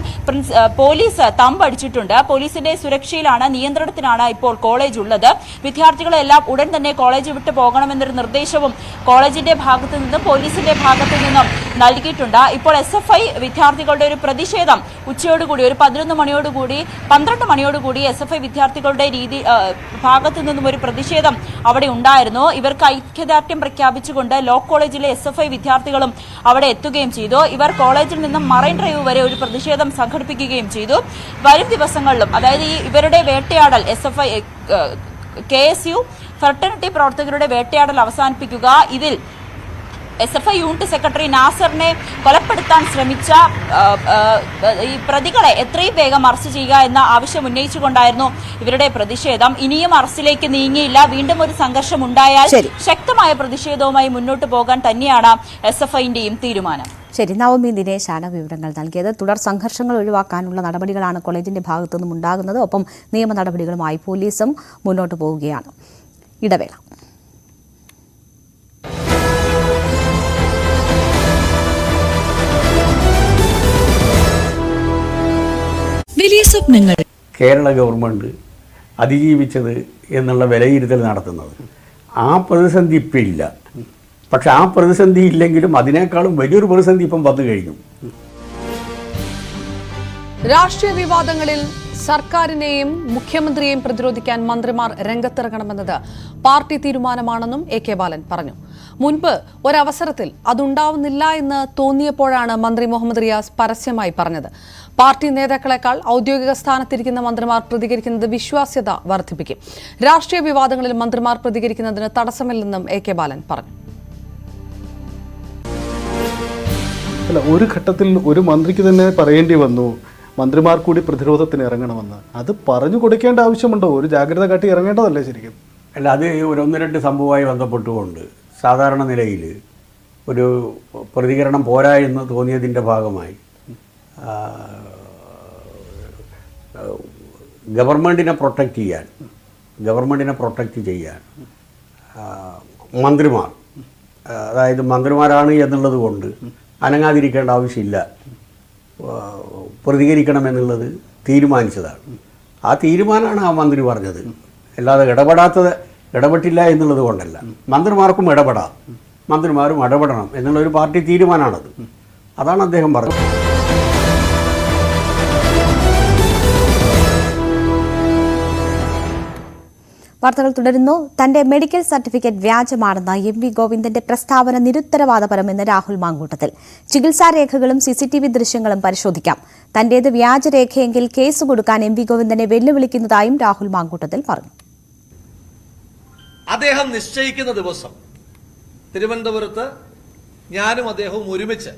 പോലീസ് തമ്പടിച്ചിട്ടുണ്ട്. പോലീസിന്റെ സുരക്ഷയിലാണ്, നിയന്ത്രണത്തിലാണ് ഇപ്പോൾ കോളേജ് ഉള്ളത്. വിദ്യാർത്ഥികളെല്ലാം ഉടൻ തന്നെ കോളേജ് വിട്ടു പോകണമെന്നൊരു നിർദ്ദേശവും കോളേജിന്റെ ഭാഗത്തു നിന്നും പോലീസിന്റെ ഭാഗത്തു നിന്നും നൽകിയിട്ടുണ്ട്. ഇപ്പോൾ SFI വിദ്യാർത്ഥികളുടെ ഒരു പ്രതിഷേധം ഉച്ചയോടുകൂടി ഒരു 12 മണിയോടുകൂടി SFI വിദ്യാർത്ഥികളുടെ ഭാഗത്തു നിന്നും ഒരു പ്രതിഷേധം അവിടെ ഉണ്ടായിരുന്നു. ഇവർക്ക് ഐക്യദാർഢ്യം പ്രഖ്യാപിച്ചുകൊണ്ട് ലോ കോളേജിലെ SFI വിദ്യാർത്ഥികളും അവിടെ എത്തുകയും ചെയ്തു. ഇവർ കോളേജിൽ നിന്നും മറൈൻ ഡ്രൈവ് വരെ ഒരു പ്രതിഷേധം സംഘടിപ്പിക്കുകയും ചെയ്തു. വരും ദിവസങ്ങളിലും, അതായത് ഇവരുടെ വേട്ടയാടൽ SFI KSU ഫ്രട്ടേണിറ്റി പ്രവർത്തകരുടെ വേട്ടയാടൽ അവസാനിപ്പിക്കുക, ഇതിൽ SFI യൂണിറ്റ് സെക്രട്ടറി നാസറിനെ കൊലപ്പെടുത്താൻ ശ്രമിച്ച ഈ പ്രതികളെ എത്രയും വേഗം അറസ്റ്റ് ചെയ്യുക എന്ന ആവശ്യം ഉന്നയിച്ചുകൊണ്ടായിരുന്നു ഇവരുടെ പ്രതിഷേധം. ഇനിയും അറസ്റ്റിലേക്ക് നീങ്ങിയില്ല. വീണ്ടും ഒരു സംഘർഷം ഉണ്ടായാൽ ശക്തമായ പ്രതിഷേധവുമായി മുന്നോട്ട് പോകാൻ തന്നെയാണ് SFIന്റെയും തീരുമാനം. ശരി, നവമി ദിനേശാണ് വിവരങ്ങൾ നൽകിയത്. തുടർ സംഘർഷങ്ങൾ ഒഴിവാക്കാനുള്ള നടപടികളാണ് കോളേജിന്റെ ഭാഗത്തു നിന്നും ഉണ്ടാകുന്നത്. ഒപ്പം നിയമ നടപടികളുമായി പോലീസും മുന്നോട്ട് പോവുകയാണ്. ഇടവേള. വലിയ സ്വപ്നങ്ങൾ കേരള ഗവൺമെൻറ് അതിജീവിച്ചത് എന്നുള്ള വിലയിരുത്തൽ നടത്തുന്നത്. ആ പ്രതിസന്ധി ഇപ്പം ഇല്ല. പക്ഷെ ആ പ്രതിസന്ധി ഇല്ലെങ്കിലും അതിനേക്കാളും വലിയൊരു പ്രതിസന്ധി ഇപ്പം വന്നു കഴിഞ്ഞു. രാഷ്ട്രീയ വിവാദങ്ങളിൽ സർക്കാരിനെയും മുഖ്യമന്ത്രിയെയും പ്രതിരോധിക്കാൻ മന്ത്രിമാർ രംഗത്തിറങ്ങണമെന്നത് പാർട്ടി തീരുമാനമാണെന്നും AK ബാലൻ പറഞ്ഞു. മുൻപ് ഒരവസരത്തിൽ അതുണ്ടാവുന്നില്ല എന്ന് തോന്നിയപ്പോഴാണ് മന്ത്രി മുഹമ്മദ് റിയാസ് പരസ്യമായി പറഞ്ഞത്. പാർട്ടി നേതാക്കളെക്കാൾ ഔദ്യോഗിക സ്ഥാനത്തിരിക്കുന്ന മന്ത്രിമാർ പ്രതികരിക്കുന്നത് വിശ്വാസ്യത വർദ്ധിപ്പിക്കും. രാഷ്ട്രീയ വിവാദങ്ങളിൽ മന്ത്രിമാർ പ്രതികരിക്കുന്നതിന് തടസ്സമില്ലെന്നും AK ബാലൻ പറഞ്ഞു. അല്ല, ഒരു ഘട്ടത്തിൽ ഒരു മന്ത്രിക്ക് തന്നെ പറയേണ്ടി വന്നു മന്ത്രിമാർ കൂടി പ്രതിരോധത്തിന് ഇറങ്ങണമെന്ന്. അത് പറഞ്ഞു കൊടുക്കേണ്ട ആവശ്യമുണ്ടോ? ഒരു ജാഗ്രത കാട്ടി ഇറങ്ങേണ്ടതല്ലേ ശരിക്കും? അല്ല, അത് ഒരു 1-2 സംഭവമായി ബന്ധപ്പെട്ടുകൊണ്ട് സാധാരണ നിലയിൽ ഒരു പ്രതികരണം പോരാ എന്ന് തോന്നിയതിൻ്റെ ഭാഗമായി ഗവൺമെൻറ്റിനെ പ്രൊട്ടക്റ്റ് ചെയ്യാൻ മന്ത്രിമാർ, അതായത് മന്ത്രിമാരാണ് എന്നുള്ളത് കൊണ്ട് അനങ്ങാതിരിക്കേണ്ട ആവശ്യമില്ല, പ്രതികരിക്കണമെന്നുള്ളത് തീരുമാനിച്ചതാണ്. ആ തീരുമാനമാണ് ആ മന്ത്രി പറഞ്ഞത്. അല്ലാതെ ഇടപെട്ടില്ല എന്നുള്ളത് കൊണ്ടല്ല. മന്ത്രിമാർക്കും ഇടപെടാം, മന്ത്രിമാരും ഇടപെടണം എന്നുള്ളൊരു പാർട്ടി തീരുമാനമാണത്. അതാണ് അദ്ദേഹം പറഞ്ഞത്. വാർത്തകൾ തുടരുന്നു. തന്റെ മെഡിക്കൽ സർട്ടിഫിക്കറ്റ് വ്യാജമാണെന്ന എം വി ഗോവിന്ദന്റെ പ്രസ്താവന നിരുത്തരവാദപരമെന്ന് രാഹുൽ മാങ്കൂട്ടത്തിൽ. ചികിത്സാരേഖകളും CCTV ദൃശ്യങ്ങളും പരിശോധിക്കാം. തന്റേത് വ്യാജരേഖയെങ്കിൽ കേസ് കൊടുക്കാൻ എം വി ഗോവിന്ദനെ വെല്ലുവിളിക്കുന്നതായും രാഹുൽ മാങ്കൂട്ടത്തിൽ പറഞ്ഞു. അദ്ദേഹം നിശ്ചയിക്കുന്ന ദിവസം തിരുവനന്തപുരത്ത് ഞാനും അദ്ദേഹവും ഒരുമിച്ച്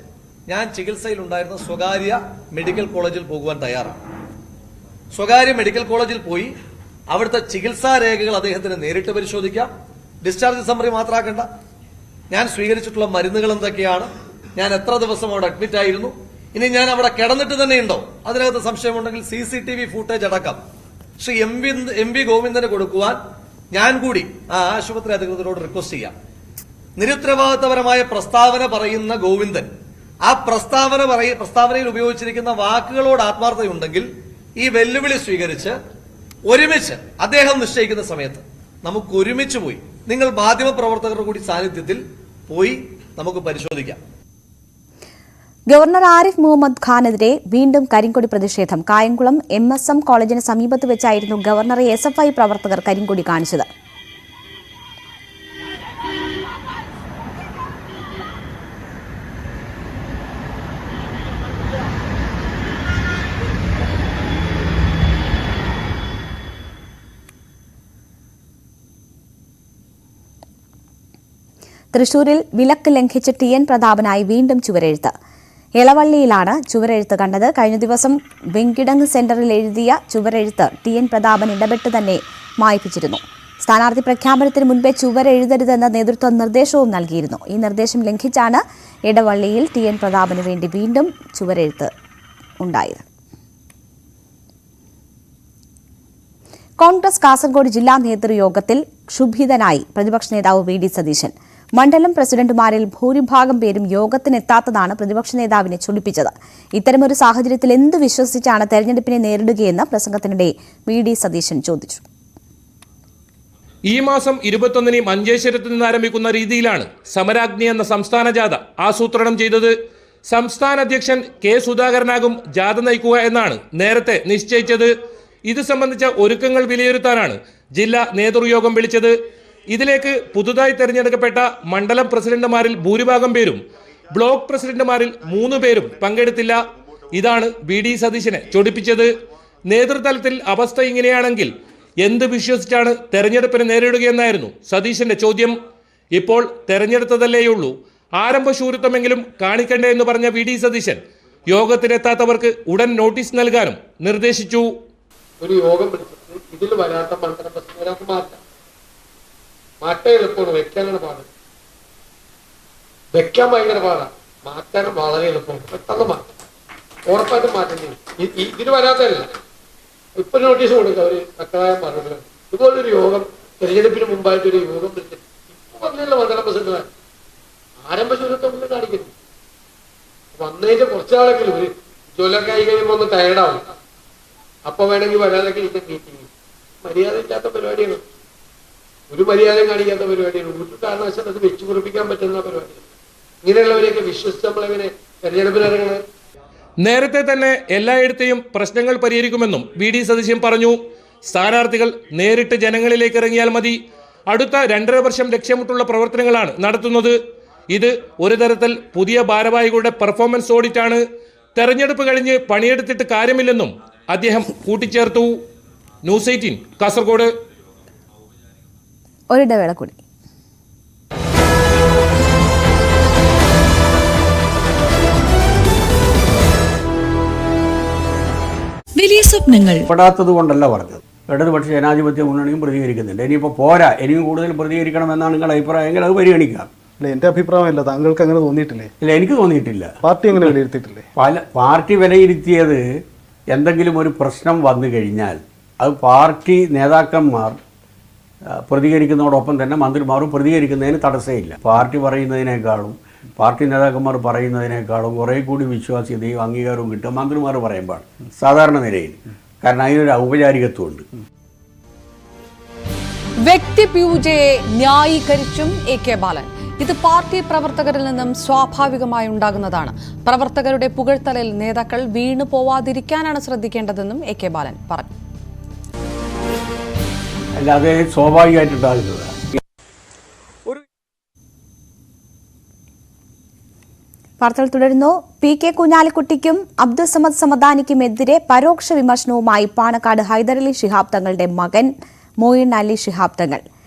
ഞാൻ ചികിത്സയിലുണ്ടായിരുന്ന സ്വകാര്യ മെഡിക്കൽ കോളേജിൽ പോകുവാൻ തയ്യാറാണ്. സ്വകാര്യ മെഡിക്കൽ കോളേജിൽ പോയി അവിടുത്തെ ചികിത്സാ രേഖകൾ അദ്ദേഹത്തിന് നേരിട്ട് പരിശോധിക്കാം. ഡിസ്ചാർജ് സമ്മറി മാത്രമാക്കണ്ട, ഞാൻ സ്വീകരിച്ചിട്ടുള്ള മരുന്നുകൾ എന്തൊക്കെയാണ്, ഞാൻ എത്ര ദിവസം അവിടെ അഡ്മിറ്റ് ആയിരുന്നു, ഇനി ഞാൻ അവിടെ കിടന്നിട്ട് തന്നെ ഉണ്ടോ, അതിനകത്ത് സംശയമുണ്ടെങ്കിൽ CCTV ഫൂട്ടേജ് അടക്കം ശ്രീ എം വി ഗോവിന്ദന് കൊടുക്കുവാൻ ഞാൻ കൂടി ആ ആശുപത്രി അധികൃതരോട് റിക്വസ്റ്റ് ചെയ്യാം. നിരുത്തരവാദിത്തപരമായ പ്രസ്താവന പറയുന്ന ഗോവിന്ദൻ ആ പ്രസ്താവനയിൽ ഉപയോഗിച്ചിരിക്കുന്ന വാക്കുകളോട് ആത്മാർത്ഥതയുണ്ടെങ്കിൽ ഈ വെല്ലുവിളി സ്വീകരിച്ച് ഒരുമിച്ച് അദ്ദേഹം നിശ്ചയിക്കുന്ന സമയത്ത് നമുക്ക് ഒരുമിച്ച് പോയി, നിങ്ങൾ മാധ്യമപ്രവർത്തകരുടെ കൂടി സാന്നിധ്യത്തിൽ പോയി നമുക്ക് പരിശോധിക്കാം. ഗവർണർ ആരിഫ് മുഹമ്മദ് ഖാനെതിരെ വീണ്ടും കരിങ്കൊടി പ്രതിഷേധം. കായംകുളം MSM കോളേജിന് സമീപത്ത് വെച്ചായിരുന്നു ഗവർണറെ SFI പ്രവർത്തകർ കരിങ്കൊടി കാണിച്ചത്. തൃശൂരിൽ വിലക്ക് ലംഘിച്ച് TN പ്രതാപനായി വീണ്ടും ചുവരെഴുത്ത്. എളവള്ളിയിലാണ് ചുവരെഴുത്ത് കണ്ടത്. കഴിഞ്ഞ ദിവസം വെങ്കിടങ്ങ് സെന്ററിൽ എഴുതിയ ചുവരെഴുത്ത് TN പ്രതാപൻ ഇടപെട്ട് തന്നെ മായ്പിച്ചിരുന്നു. സ്ഥാനാർത്ഥി പ്രഖ്യാപനത്തിന് മുൻപേ ചുവരെഴുതരുതെന്ന നേതൃത്വം നിർദ്ദേശവും നൽകിയിരുന്നു. ഈ നിർദ്ദേശം ലംഘിച്ചാണ് എടവള്ളിയിൽ TN പ്രതാപന് വേണ്ടി വീണ്ടും ചുവരെഴുത്ത് ഉണ്ടായത്. കോൺഗ്രസ് കാസർഗോഡ് ജില്ലാ നേതൃയോഗത്തിൽ ക്ഷുഭിതനായി പ്രതിപക്ഷ നേതാവ് VD സതീശൻ. മണ്ഡലം പ്രസിഡന്റുമാരിൽ ഭൂരിഭാഗം പേരും യോഗത്തിനെത്താത്തതാണ് പ്രതിപക്ഷ നേതാവിനെ ചൊടിപ്പിച്ചത്. ഇത്തരമൊരു സാഹചര്യത്തിൽ എന്ത് വിശ്വസിച്ചാണ് തെരഞ്ഞെടുപ്പിനെ നേരിടുകയെന്ന് പ്രസംഗത്തിനിടെ VD സതീശൻ ചോദിച്ചു. ഈ മാസം 21-ന് മഞ്ചേശ്വരത്ത് നിന്ന് ആരംഭിക്കുന്ന രീതിയിലാണ് സമരാഗ്നി എന്ന സംസ്ഥാന ജാഥ ആസൂത്രണം ചെയ്തത്. സംസ്ഥാന അധ്യക്ഷൻ K സുധാകരനാകും ജാഥ നയിക്കുക എന്നാണ് നേരത്തെ നിശ്ചയിച്ചത്. ഇത് സംബന്ധിച്ച ഒരുക്കങ്ങൾ വിലയിരുത്താനാണ് ജില്ലാ നേതൃയോഗം വിളിച്ചത്. ഇതിലേക്ക് പുതുതായി തെരഞ്ഞെടുക്കപ്പെട്ട മണ്ഡലം പ്രസിഡന്റുമാരിൽ ഭൂരിഭാഗം പേരും ബ്ലോക്ക് പ്രസിഡന്റുമാരിൽ 3 പേരും പങ്കെടുത്തില്ല. ഇതാണ് VD സതീശനെ ചൊടിപ്പിച്ചത്. നേതൃതലത്തിൽ അവസ്ഥ ഇങ്ങനെയാണെങ്കിൽ എന്ത് വിശ്വസിച്ചാണ് തെരഞ്ഞെടുപ്പിനെ നേരിടുകയെന്നായിരുന്നു സതീശന്റെ ചോദ്യം. ഇപ്പോൾ തെരഞ്ഞെടുത്തതല്ലേയുള്ളൂ, ആരംഭശൂരത്വമെങ്കിലും കാണിക്കണ്ടേ എന്ന് പറഞ്ഞ VD സതീശൻ യോഗത്തിനെത്താത്തവർക്ക് ഉടൻ നോട്ടീസ് നൽകാനും നിർദ്ദേശിച്ചു. ഒരു യോഗം ഇതിൽ വരാത്ത മണ്ഡലം പ്രസിഡന്റുമാർക്ക് മാറ്റാം. മാറ്റാൻ എളുപ്പമാണ്, വെക്കാനാണ് പാട്. വെക്കാൻ ഭയങ്കര പാടാണ്, മാറ്റാനും വളരെ എളുപ്പമാണ്. പെട്ടെന്ന് മാറ്റാം, ഉറപ്പായിട്ടും മാറ്റേണ്ടി. ഇതിന് വരാത്തല്ല, ഇപ്പൊ നോട്ടീസ് കൊടുക്കുക. ഒരു തക്കതായ മറുപടി. ഇതുപോലൊരു യോഗം തെരഞ്ഞെടുപ്പിന് മുമ്പായിട്ടൊരു യോഗം ഇപ്പൊ വന്നില്ല മണ്ഡലം പ്രസിഡന്റുമാർ. ആരംഭശൂരത്വം കാണിക്കുന്നു. വന്നതിന്റെ കുറച്ചാളെങ്കിലും ഒരു ജോലൊക്കെ ആയി കഴിയുമ്പോൾ ഒന്ന് ടയർഡാവും. അപ്പൊ വേണമെങ്കിൽ വരാതൊക്കെ ഇരിക്കും മീറ്റിംഗ്. മര്യാദ ഇല്ലാത്ത പരിപാടിയാണ്, ഒരു മര്യാദ കാണിക്കാത്ത പരിപാടിയാണ്. ഒരു കാരണവശാലും അത് വെച്ചു കുറിപ്പിക്കാൻ പറ്റുന്ന പരിപാടിയാണ്. ഇങ്ങനെയുള്ളവരെയൊക്കെ വിശ്വസിച്ച് നമ്മളെങ്ങനെ തെരഞ്ഞെടുപ്പിനിറങ്ങണേ? നേരത്തെ തന്നെ എല്ലായിടത്തെയും പ്രശ്നങ്ങൾ പരിഹരിക്കുമെന്നും VD സതീശൻ പറഞ്ഞു. സ്ഥാനാർത്ഥികൾ നേരിട്ട് ജനങ്ങളിലേക്ക് ഇറങ്ങിയാൽ മതി. അടുത്ത 2.5 വർഷം ലക്ഷ്യമിട്ടുള്ള പ്രവർത്തനങ്ങളാണ് നടത്തുന്നത്. ഇത് ഒരു തരത്തിൽ പുതിയ ഭാരവാഹികളുടെ പെർഫോമൻസ് ഓഡിറ്റാണ്. തെരഞ്ഞെടുപ്പ് കഴിഞ്ഞ് പണിയെടുത്തിട്ട് കാര്യമില്ലെന്നും അദ്ദേഹം കൂട്ടിച്ചേർത്തു. ന്യൂസ് 18 കാസർഗോഡ്. ഒരിടവേള കൂടി. വലിയ സ്വപ്നങ്ങൾ പെടാത്തത് കൊണ്ടല്ല പറഞ്ഞത്. ഇടതുപക്ഷ ജനാധിപത്യ മുന്നണിയും പ്രതികരിക്കുന്നുണ്ട്. ഇനിയിപ്പോൾ പോരാ, ഇനിയും കൂടുതൽ പ്രതികരിക്കണമെന്നാണ് നിങ്ങളുടെ അഭിപ്രായമെങ്കിൽ അത് പരിഗണിക്കാം. അല്ല, എൻ്റെ അഭിപ്രായമല്ല, താങ്കൾക്ക് അങ്ങനെ തോന്നിയിട്ടില്ലേ? ഇല്ല, എനിക്ക് തോന്നിയിട്ടില്ല. പാർട്ടി അങ്ങനെ വിലയിരുത്തിയിട്ടില്ലേ? പാർട്ടി വിലയിരുത്തിയത് എന്തെങ്കിലും ഒരു പ്രശ്നം വന്നു കഴിഞ്ഞാൽ അത് പാർട്ടി നേതാക്കന്മാർ പ്രതികരിക്കുന്നതോടൊപ്പം തന്നെ മന്ത്രിമാരും പ്രതികരിക്കുന്നതിന് തടസ്സമില്ല. പാർട്ടി പറയുന്നതിനേക്കാളും പാർട്ടി നേതാക്കന്മാർ പറയുന്നതിനേക്കാളും കുറേ കൂടി വിശ്വാസ്യതയും അംഗീകാരവും കിട്ടുക മന്ത്രിമാർ പറയുമ്പോൾ സാധാരണ നിലയിൽ. കാരണം അതിനൊരു ഔപചാരികത്വമുണ്ട്. വ്യക്തിപൂജയെ ന്യായീകരിച്ചും AK ബാലൻ. ഇത് പാർട്ടി പ്രവർത്തകരിൽ നിന്നും സ്വാഭാവികമായി ഉണ്ടാകുന്നതാണ്. പ്രവർത്തകരുടെ പുകഴ്ത്തലിൽ നേതാക്കൾ വീണു പോവാതിരിക്കാനാണ് ശ്രദ്ധിക്കേണ്ടതെന്നും AK ബാലൻ പറഞ്ഞു. അല്ലാതെ സ്വാഭാവികമായിട്ടുണ്ടാകുന്നതാണ്. വാർത്തകൾ തുടരുന്നു. PK കുഞ്ഞാലിക്കുട്ടിക്കും അബ്ദുൾ സമദ് സമദാനിക്കുമെതിരെ പരോക്ഷ വിമർശനവുമായി പാണക്കാട് ഹൈദരലി ശിഹാബ് തങ്ങളുടെ മകൻ മൊയ്ൻ അലി ശിഹാബ് തങ്ങൾ.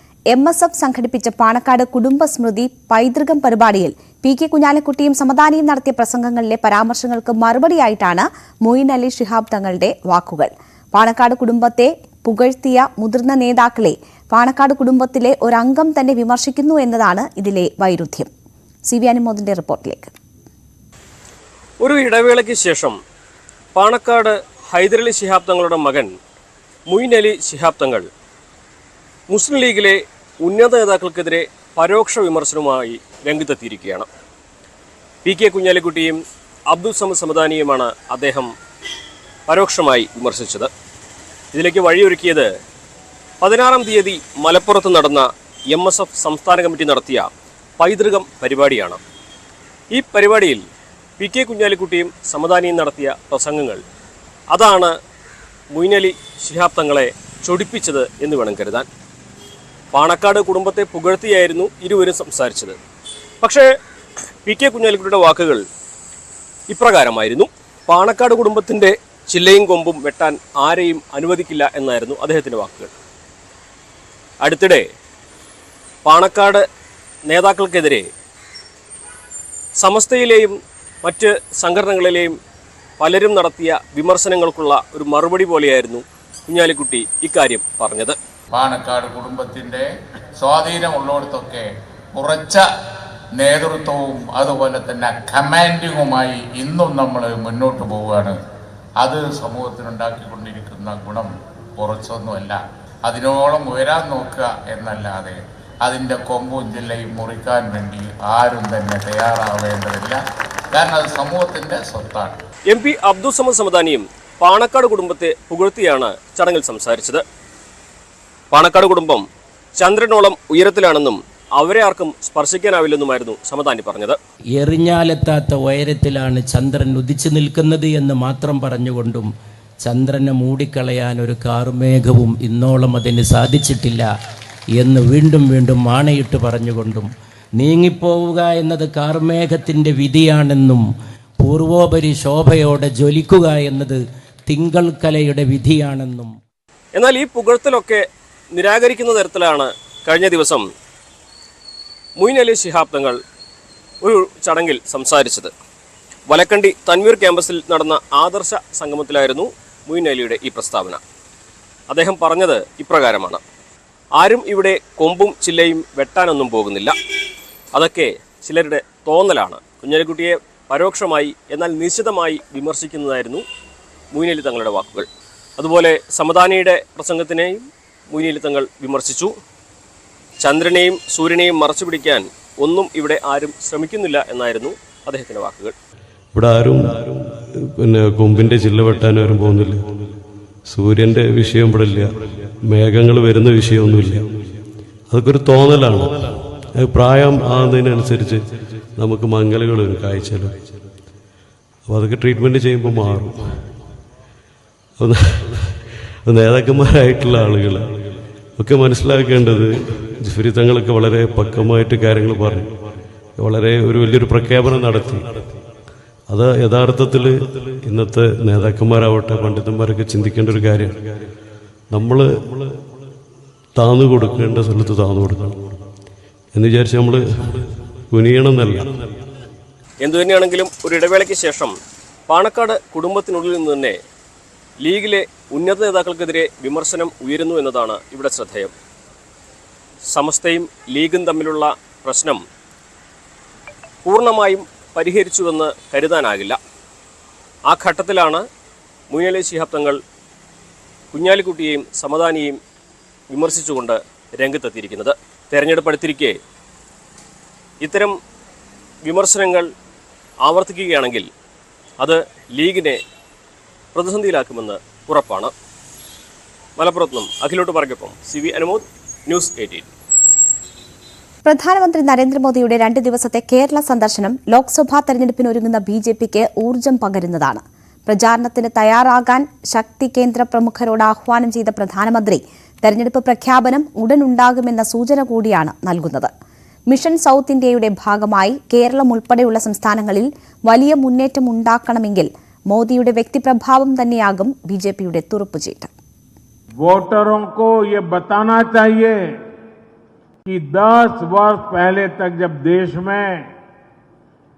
MSF സംഘടിപ്പിച്ച പാണക്കാട് കുടുംബസ്മൃതി പൈതൃകം പരിപാടിയിൽ PK കുഞ്ഞാലിക്കുട്ടിയും സമദാനിയും നടത്തിയ പ്രസംഗങ്ങളിലെ പരാമർശങ്ങൾക്ക് മറുപടിയായിട്ടാണ് മൊയ്ൻ അലി ശിഹാബ് തങ്ങളുടെ വാക്കുകൾ. പാണക്കാട് കുടുംബത്തെ പുകഴ്ത്തിയ മുതിർന്ന നേതാക്കളെ പാണക്കാട് കുടുംബത്തിലെ ഒരംഗം തന്നെ വിമർശിക്കുന്നു എന്നതാണ് ഇതിലെ വൈരുദ്ധ്യം. CV അനുമോദിന്റെ റിപ്പോർട്ടിലേക്ക്. ഒരു ഇടവേളയ്ക്ക് ശേഷം പാണക്കാട് ഹൈദരലി ശിഹാബ് തങ്ങളുടെ മകൻ മൊയ്ൻ അലി ശിഹാബ് തങ്ങൾ മുസ്ലിം ലീഗിലെ ഉന്നത നേതാക്കൾക്കെതിരെ പരോക്ഷ വിമർശനവുമായി രംഗത്തെത്തിയിരിക്കുകയാണ്. PK കുഞ്ഞാലിക്കുട്ടിയും അബ്ദുൾ സമദ് സമദാനിയുമാണ് അദ്ദേഹം പരോക്ഷമായി വിമർശിച്ചത്. ഇതിലേക്ക് വഴിയൊരുക്കിയത് 16-ാം തീയതി മലപ്പുറത്ത് നടന്ന MSF സംസ്ഥാന കമ്മിറ്റി നടത്തിയ പൈതൃകം പരിപാടിയാണ്. ഈ പരിപാടിയിൽ PK കുഞ്ഞാലിക്കുട്ടിയും സമദാനിയും നടത്തിയ പ്രസംഗങ്ങൾ അതാണ് മൊയ്ൻ അലി ശിഹാബ് തങ്ങളെ ചൊടിപ്പിച്ചത് എന്ന് വേണം കരുതാൻ. പാണക്കാട് കുടുംബത്തെ പുകഴ്ത്തിയായിരുന്നു ഇരുവരും സംസാരിച്ചത്. പക്ഷേ PK കുഞ്ഞാലിക്കുട്ടിയുടെ വാക്കുകൾ ഇപ്രകാരമായിരുന്നു. പാണക്കാട് കുടുംബത്തിൻ്റെ ചില്ലയും കൊമ്പും വെട്ടാൻ ആരെയും അനുവദിക്കില്ല എന്നായിരുന്നു അദ്ദേഹത്തിൻ്റെ വാക്കുകൾ. അടുത്തിടെ പാണക്കാട് നേതാക്കൾക്കെതിരെ സമസ്തയിലെയും മറ്റ് സംഘടനകളിലെയും പലരും നടത്തിയ വിമർശനങ്ങൾക്കുള്ള ഒരു മറുപടി പോലെയായിരുന്നു കുഞ്ഞാലിക്കുട്ടി ഇക്കാര്യം പറഞ്ഞത്. പാണക്കാട് കുടുംബത്തിൻ്റെ സ്വാധീനമുള്ളിടത്തൊക്കെ ഉറച്ച നേതൃത്വവും അതുപോലെ തന്നെ കമാൻഡിങ്ങുമായി ഇന്നും നമ്മൾ മുന്നോട്ട് പോവുകയാണ്. അത് സമൂഹത്തിനുണ്ടാക്കിക്കൊണ്ടിരിക്കുന്ന ഗുണം കുറച്ചൊന്നുമല്ല. അതിനോളം ഉയരാൻ നോക്കുക എന്നല്ലാതെ അതിൻ്റെ കൊമ്പും ജില്ലയും മുറിക്കാൻ വേണ്ടി ആരും തന്നെ തയ്യാറാവേണ്ടതില്ല. കാരണം അത് സമൂഹത്തിൻ്റെ സ്വത്താണ്. MP അബ്ദുൾ സമദ് സമദാനിയും പാണക്കാട് കുടുംബത്തെ പുകഴ്ത്തിയാണ് ചടങ്ങിൽ സംസാരിച്ചത്. പാണക്കാട് കുടുംബം ചന്ദ്രനോളം ഉയരത്തിലാണെന്നും അവരെ ആർക്കും സ്പർശിക്കാനാവില്ലെന്നുമായിരുന്നു സമദാനി പറഞ്ഞത്. എറിഞ്ഞാലെത്താത്ത ഉയരത്തിലാണ് ചന്ദ്രൻ ഉദിച്ചു നിൽക്കുന്നത് എന്ന് മാത്രം പറഞ്ഞുകൊണ്ടും ചന്ദ്രനെ മൂടിക്കളയാൻ ഒരു കാർമേഘവും ഇന്നോളം അതിന് സാധിച്ചിട്ടില്ല എന്ന് വീണ്ടും വീണ്ടും ആണയിട്ട് പറഞ്ഞുകൊണ്ടും നീങ്ങിപ്പോവുക എന്നത് കാർമേഘത്തിൻ്റെ വിധിയാണെന്നും പൂർവോപരി ശോഭയോടെ ജ്വലിക്കുക എന്നത് തിങ്കൾ കലയുടെ വിധിയാണെന്നും. എന്നാൽ ഈ പുകഴ്ത്തലൊക്കെ നിരാകരിക്കുന്ന തരത്തിലാണ് കഴിഞ്ഞ ദിവസം മൊയ്ൻ അലി ശിഹാബ് തങ്ങൾ ഒരു ചടങ്ങിൽ സംസാരിച്ചത്. വലക്കണ്ടി തൻവീർ ക്യാമ്പസിൽ നടന്ന ആദർശ സംഗമത്തിലായിരുന്നു മൊയ്ൻ അലിയുടെ ഈ പ്രസ്താവന. അദ്ദേഹം പറഞ്ഞത് ഇപ്രകാരമാണ്: ആരും ഇവിടെ കൊമ്പും ചില്ലയും വെട്ടാനൊന്നും പോകുന്നില്ല, അതൊക്കെ ചിലരുടെ തോന്നലാണ്. കുഞ്ഞാലിക്കുട്ടിയെ പരോക്ഷമായി എന്നാൽ നിശ്ചിതമായി വിമർശിക്കുന്നതായിരുന്നു മൊയ്ൻ അലി തങ്ങളുടെ വാക്കുകൾ. അതുപോലെ സമദാനിയുടെ പ്രസംഗത്തിനെയും മൊയ്ൻ അലി തങ്ങൾ വിമർശിച്ചു. ചന്ദ്രനെയും സൂര്യനെയും മറച്ചു പിടിക്കാൻ ഒന്നും ഇവിടെ ആരും ശ്രമിക്കുന്നില്ല എന്നായിരുന്നു അദ്ദേഹത്തിൻ്റെ വാക്കുകൾ. ഇവിടെ ആരും കൊമ്പിൻ്റെ ചില്ല വെട്ടാൻ ആരും പോകുന്നില്ല. സൂര്യൻ്റെ വിഷയം ഇവിടെ ഇല്ല, മേഘങ്ങൾ വരുന്ന വിഷയമൊന്നുമില്ല. അതൊക്കെ ഒരു തോന്നലാണ്. പ്രായം ആകുന്നതിനനുസരിച്ച് നമുക്ക് മങ്ങലുകൾ വരും, കാഴ്ചകൾ. അപ്പോൾ അതൊക്കെ ട്രീറ്റ്മെൻറ്റ് ചെയ്യുമ്പോൾ മാറും. നേതാക്കന്മാരായിട്ടുള്ള ആളുകൾ ഒക്കെ മനസ്സിലാക്കേണ്ടത് ജിഫ്രി തങ്ങളൊക്കെ വളരെ പക്വമായിട്ട് കാര്യങ്ങൾ പറഞ്ഞു, വളരെ വലിയൊരു പ്രഖ്യാപനം നടത്തി. അത് യഥാർത്ഥത്തിൽ ഇന്നത്തെ നേതാക്കന്മാരാവട്ടെ പണ്ഡിതന്മാരൊക്കെ ചിന്തിക്കേണ്ട ഒരു കാര്യമാണ്. നമ്മൾ താന്നു കൊടുക്കേണ്ട സ്ഥലത്ത് താന്നു കൊടുക്കണം എന്ന് വിചാരിച്ച് നമ്മൾ കുനിയണമെന്നല്ല. എന്തു തന്നെയാണെങ്കിലും ഒരു ഇടവേളയ്ക്ക് ശേഷം പാണക്കാട് കുടുംബത്തിനുള്ളിൽ നിന്ന് തന്നെ ലീഗിലെ ഉന്നത നേതാക്കൾക്കെതിരെ വിമർശനം ഉയരുന്നു എന്നതാണ് ഇവിടെ ശ്രദ്ധേയം. സമസ്തയും ലീഗും തമ്മിലുള്ള പ്രശ്നം പൂർണ്ണമായും പരിഹരിച്ചുവെന്ന് കരുതാനാകില്ല. ആ ഘട്ടത്തിലാണ് മൊയ്ൻ അലി ശിഹാബ് തങ്ങൾ കുഞ്ഞാലിക്കുട്ടിയെയും സമദാനിയെയും വിമർശിച്ചുകൊണ്ട് രംഗത്തെത്തിയിരിക്കുന്നത്. തെരഞ്ഞെടുപ്പ് അടുത്തിരിക്കെ ഇത്തരം വിമർശനങ്ങൾ ആവർത്തിക്കുകയാണെങ്കിൽ അത് ലീഗിനെ പ്രതിസന്ധിയിലാക്കുമെന്ന് ഉറപ്പാണ്. മലപ്പുറത്ത് നിന്നും അഖിലോട്ട് പറക്കൊപ്പം CV അനുമോദ്, ന്യൂസ് 18. പ്രധാനമന്ത്രി നരേന്ദ്രമോദിയുടെ 2 ദിവസത്തെ കേരള സന്ദർശനം ലോക്സഭാ തെരഞ്ഞെടുപ്പിനൊരുങ്ങുന്ന BJPക്ക് ഊർജ്ജം പകരുന്നതാണ്. പ്രചാരണത്തിന് തയ്യാറാകാൻ ശക്തി കേന്ദ്ര പ്രമുഖരോട് ആഹ്വാനം ചെയ്ത പ്രധാനമന്ത്രി തെരഞ്ഞെടുപ്പ് പ്രഖ്യാപനം ഉടനുണ്ടാകുമെന്ന സൂചന കൂടിയാണ് നൽകുന്നത്. മിഷൻ സൌത്ത് ഇന്ത്യയുടെ ഭാഗമായി കേരളം ഉൾപ്പെടെയുള്ള സംസ്ഥാനങ്ങളിൽ വലിയ മുന്നേറ്റം ഉണ്ടാക്കണമെങ്കിൽ മോദിയുടെ വ്യക്തിപ്രഭാവം തന്നെയാകും BJPയുടെ തുറുപ്പുചീട്ട്. वोटरों को ये बताना चाहिए कि 10 वर्ष पहले तक जब देश में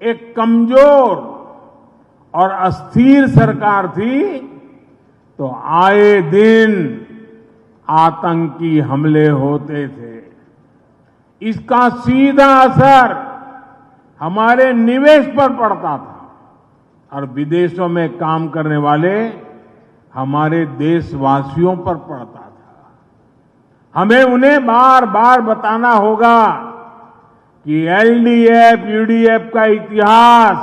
एक कमजोर और अस्थिर सरकार थी तो आए दिन आतंकी हमले होते थे. इसका सीधा असर हमारे निवेश पर पड़ता था और विदेशों में काम करने वाले हमारे देशवासियों पर पड़ता था. हमें उन्हें बार बार बताना होगा कि LDF, UDF का इतिहास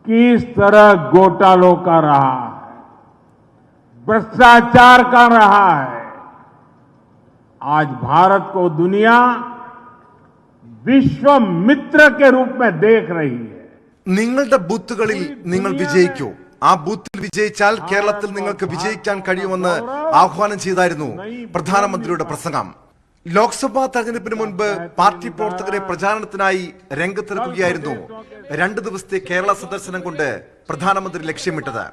किस तरह घोटालों का रहा है, भ्रष्टाचार का रहा है. आज भारत को दुनिया विश्व मित्र के रूप में देख रही है. നിങ്ങളുടെ ബൂത്തുകളിൽ നിങ്ങൾ വിജയിക്കൂ. ആ ബൂത്തിൽ വിജയിച്ചാൽ കേരളത്തിൽ നിങ്ങൾക്ക് വിജയിക്കാൻ കഴിയുമെന്ന് ആഹ്വാനം ചെയ്തായിരുന്നു പ്രധാനമന്ത്രിയുടെ പ്രസംഗം. ലോക്സഭാ തെരഞ്ഞെടുപ്പിന് മുൻപ് പാർട്ടി പ്രവർത്തകരെ പ്രചാരണത്തിനായി രംഗത്തിറക്കുകയായിരുന്നു 2 ദിവസത്തെ കേരള സന്ദർശനം കൊണ്ട് പ്രധാനമന്ത്രി ലക്ഷ്യമിട്ടത്.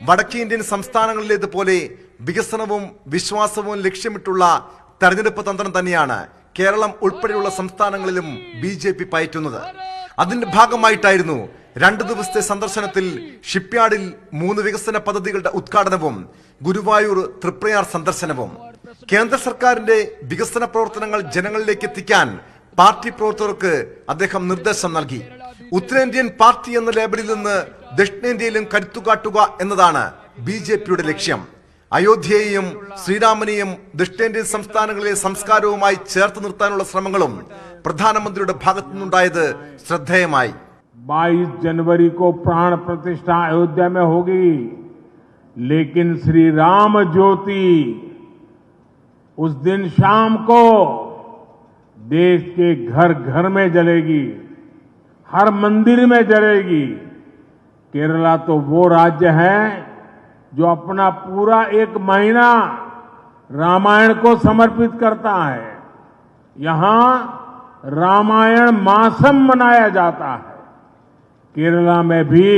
വടക്കേ ഇന്ത്യൻ സംസ്ഥാനങ്ങളിലേതുപോലെ വികസനവും വിശ്വാസവും ലക്ഷ്യമിട്ടുള്ള തെരഞ്ഞെടുപ്പ് തന്ത്രം തന്നെയാണ് കേരളം ഉൾപ്പെടെയുള്ള സംസ്ഥാനങ്ങളിലും BJP പയറ്റുന്നത്. അതിന്റെ ഭാഗമായിട്ടായിരുന്നു 2 ദിവസത്തെ സന്ദർശനത്തിൽ ഷിപ്പ്യാർഡിൽ 3 വികസന പദ്ധതികളുടെ ഉദ്ഘാടനവും ഗുരുവായൂർ തൃപ്രയാർ സന്ദർശനവും. കേന്ദ്ര സർക്കാരിന്റെ വികസന പ്രവർത്തനങ്ങൾ ജനങ്ങളിലേക്ക് എത്തിക്കാൻ പാർട്ടി പ്രവർത്തകർക്ക് അദ്ദേഹം നിർദ്ദേശം നൽകി. ഉത്തരേന്ത്യൻ പാർട്ടി എന്ന ലേബലിൽ നിന്ന് ദക്ഷിണേന്ത്യയിലും കരുത്തുകാട്ടുക എന്നതാണ് BJPയുടെ ലക്ഷ്യം. അയോധ്യയെയും ശ്രീരാമനെയും ദക്ഷിണേന്ത്യൻ സംസ്ഥാനങ്ങളിലെ സംസ്കാരവുമായി ചേർത്ത് നിർത്താനുള്ള ശ്രമങ്ങളും പ്രധാനമന്ത്രിയുടെ ഭാഗത്തു നിന്നുണ്ടായത് ശ്രദ്ധേയമായി. 22 जनवरी को प्राण प्रतिष्ठा अयोध्या में होगी, लेकिन श्री राम ज्योति उस दिन शाम को देश के घर घर में जलेगी, हर मंदिर में जलेगी. केरला तो वो राज्य है जो अपना पूरा 1 महीना रामायण को समर्पित करता है. यहां रामायण मासम मनाया जाता है. केरला में भी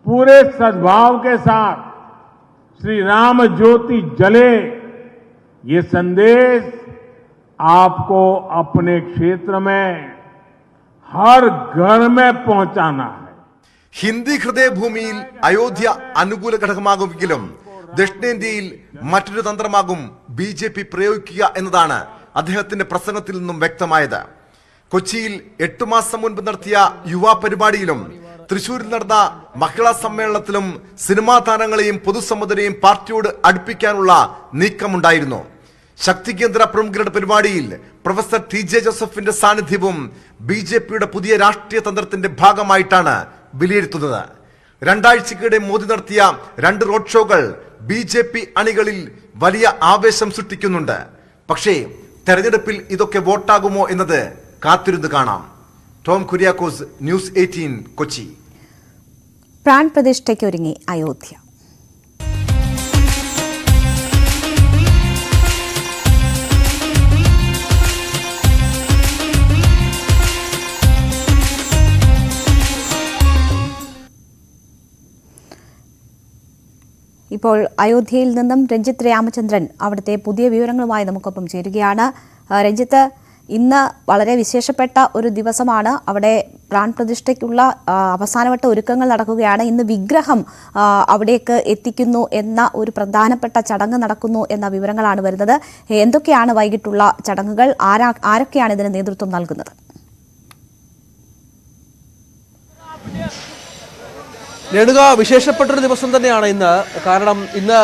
पूरे सद्भाव के साथ श्री राम ज्योति जले, ये संदेश आपको अपने क्षेत्र में हर घर में पहुंचाना है. ഹിന്ദി ഹൃദയഭൂമിയിൽ അയോധ്യ അനുകൂല ഘടകമാകുമെങ്കിലും ദക്ഷിണേന്ത്യയിൽ മറ്റൊരു തന്ത്രമാകും BJP പ്രയോഗിക്കുക എന്നതാണ് അദ്ദേഹത്തിന്റെ പ്രസംഗത്തിൽ നിന്നും വ്യക്തമായത്. കൊച്ചിയിൽ 8 മാസം മുൻപ് നടത്തിയ യുവാ പരിപാടിയിലും തൃശൂരിൽ നടന്ന മഹിളാ സമ്മേളനത്തിലും സിനിമാ താരങ്ങളെയും പൊതുസമ്മതരെയും പാർട്ടിയോട് അടുപ്പിക്കാനുള്ള നീക്കമുണ്ടായിരുന്നു. ശക്തി കേന്ദ്ര പ്രമുഖരുടെ പരിപാടിയിൽ പ്രൊഫസർ TJ ജോസഫിന്റെ സാന്നിധ്യവും BJPയുടെ പുതിയ രാഷ്ട്രീയ തന്ത്രത്തിന്റെ ഭാഗമായിട്ടാണ് വിലയിരുത്തുന്നത്. 2 ആഴ്ചക്കിടെ മോദി നടത്തിയ 2 റോഡ് ഷോകൾ BJP അണികളിൽ വലിയ ആവേശം സൃഷ്ടിക്കുന്നുണ്ട്. പക്ഷേ തെരഞ്ഞെടുപ്പിൽ ഇതൊക്കെ വോട്ടാകുമോ എന്നത് കാത്തിരുന്ന് കാണാം. ടോം കുര്യാക്കോസ്, ന്യൂസ് 18, കൊച്ചി. പ്രാൺ പ്രതിഷ്ഠയ്ക്കൊരുങ്ങി അയോധ്യ. ഇപ്പോൾ അയോധ്യയിൽ നിന്നും രഞ്ജിത്ത് രാമചന്ദ്രൻ അവിടുത്തെ പുതിയ വിവരങ്ങളുമായി നമുക്കൊപ്പം ചേരുകയാണ്. രഞ്ജിത്ത്, ഇന്ന് വളരെ വിശേഷപ്പെട്ട ഒരു ദിവസമാണ്. അവിടെ പ്രാൺ പ്രതിഷ്ഠയ്ക്കുള്ള അവസാനവട്ട ഒരുക്കങ്ങൾ നടക്കുകയാണ്. ഇന്ന് വിഗ്രഹം അവിടേക്ക് എത്തിക്കുന്നു എന്ന ഒരു പ്രധാനപ്പെട്ട ചടങ്ങ് നടക്കുന്നു എന്ന വിവരങ്ങളാണ് വരുന്നത്. എന്തൊക്കെയാണ് വൈകിട്ടുള്ള ചടങ്ങുകൾ? ആരൊക്കെയാണ് ഇതിന് നേതൃത്വം നൽകുന്നത്? രേണുക, വിശേഷപ്പെട്ടൊരു ദിവസം തന്നെയാണ് ഇന്ന്. കാരണം ഇന്ന്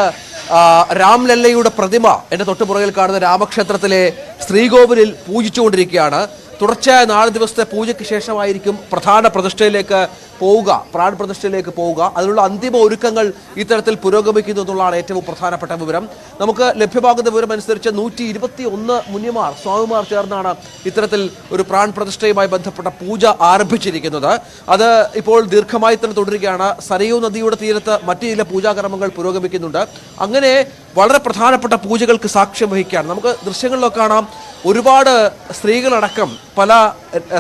രാംലല്ലയുടെ പ്രതിമ എൻ്റെ തൊട്ടുപുറകിൽ കാണുന്ന രാമക്ഷേത്രത്തിലെ ശ്രീകോവിലിൽ പൂജിച്ചുകൊണ്ടിരിക്കുകയാണ്. തുടർച്ചയായ 4 ദിവസത്തെ പൂജയ്ക്ക് ശേഷമായിരിക്കും പ്രധാന പ്രതിഷ്ഠയിലേക്ക് പോവുക, പ്രാണപ്രതിഷ്ഠയിലേക്ക് പോവുക. അതിനുള്ള അന്തിമ ഒരുക്കങ്ങൾ ഇത്തരത്തിൽ പുരോഗമിക്കുന്നു എന്നുള്ളതാണ് ഏറ്റവും പ്രധാനപ്പെട്ട വിവരം. നമുക്ക് ലഭ്യമാകുന്ന വിവരം അനുസരിച്ച് 121 മുനിമാർ, സ്വാമിമാർ ചേർന്നാണ് ഇത്തരത്തിൽ ഒരു പ്രാൺപ്രതിഷ്ഠയുമായി ബന്ധപ്പെട്ട പൂജ ആരംഭിച്ചിരിക്കുന്നത്. അത് ഇപ്പോൾ ദീർഘമായി തന്നെ തുടരുകയാണ്. സരയൂ നദിയുടെ തീരത്ത് മറ്റു ചില പൂജാകർമ്മങ്ങൾ പുരോഗമിക്കുന്നുണ്ട്. അങ്ങനെ വളരെ പ്രധാനപ്പെട്ട പൂജകൾക്ക് സാക്ഷ്യം വഹിക്കാൻ നമുക്ക് ദൃശ്യങ്ങളിലൊക്കെ കാണാം. ഒരുപാട് സ്ത്രീകളടക്കം പല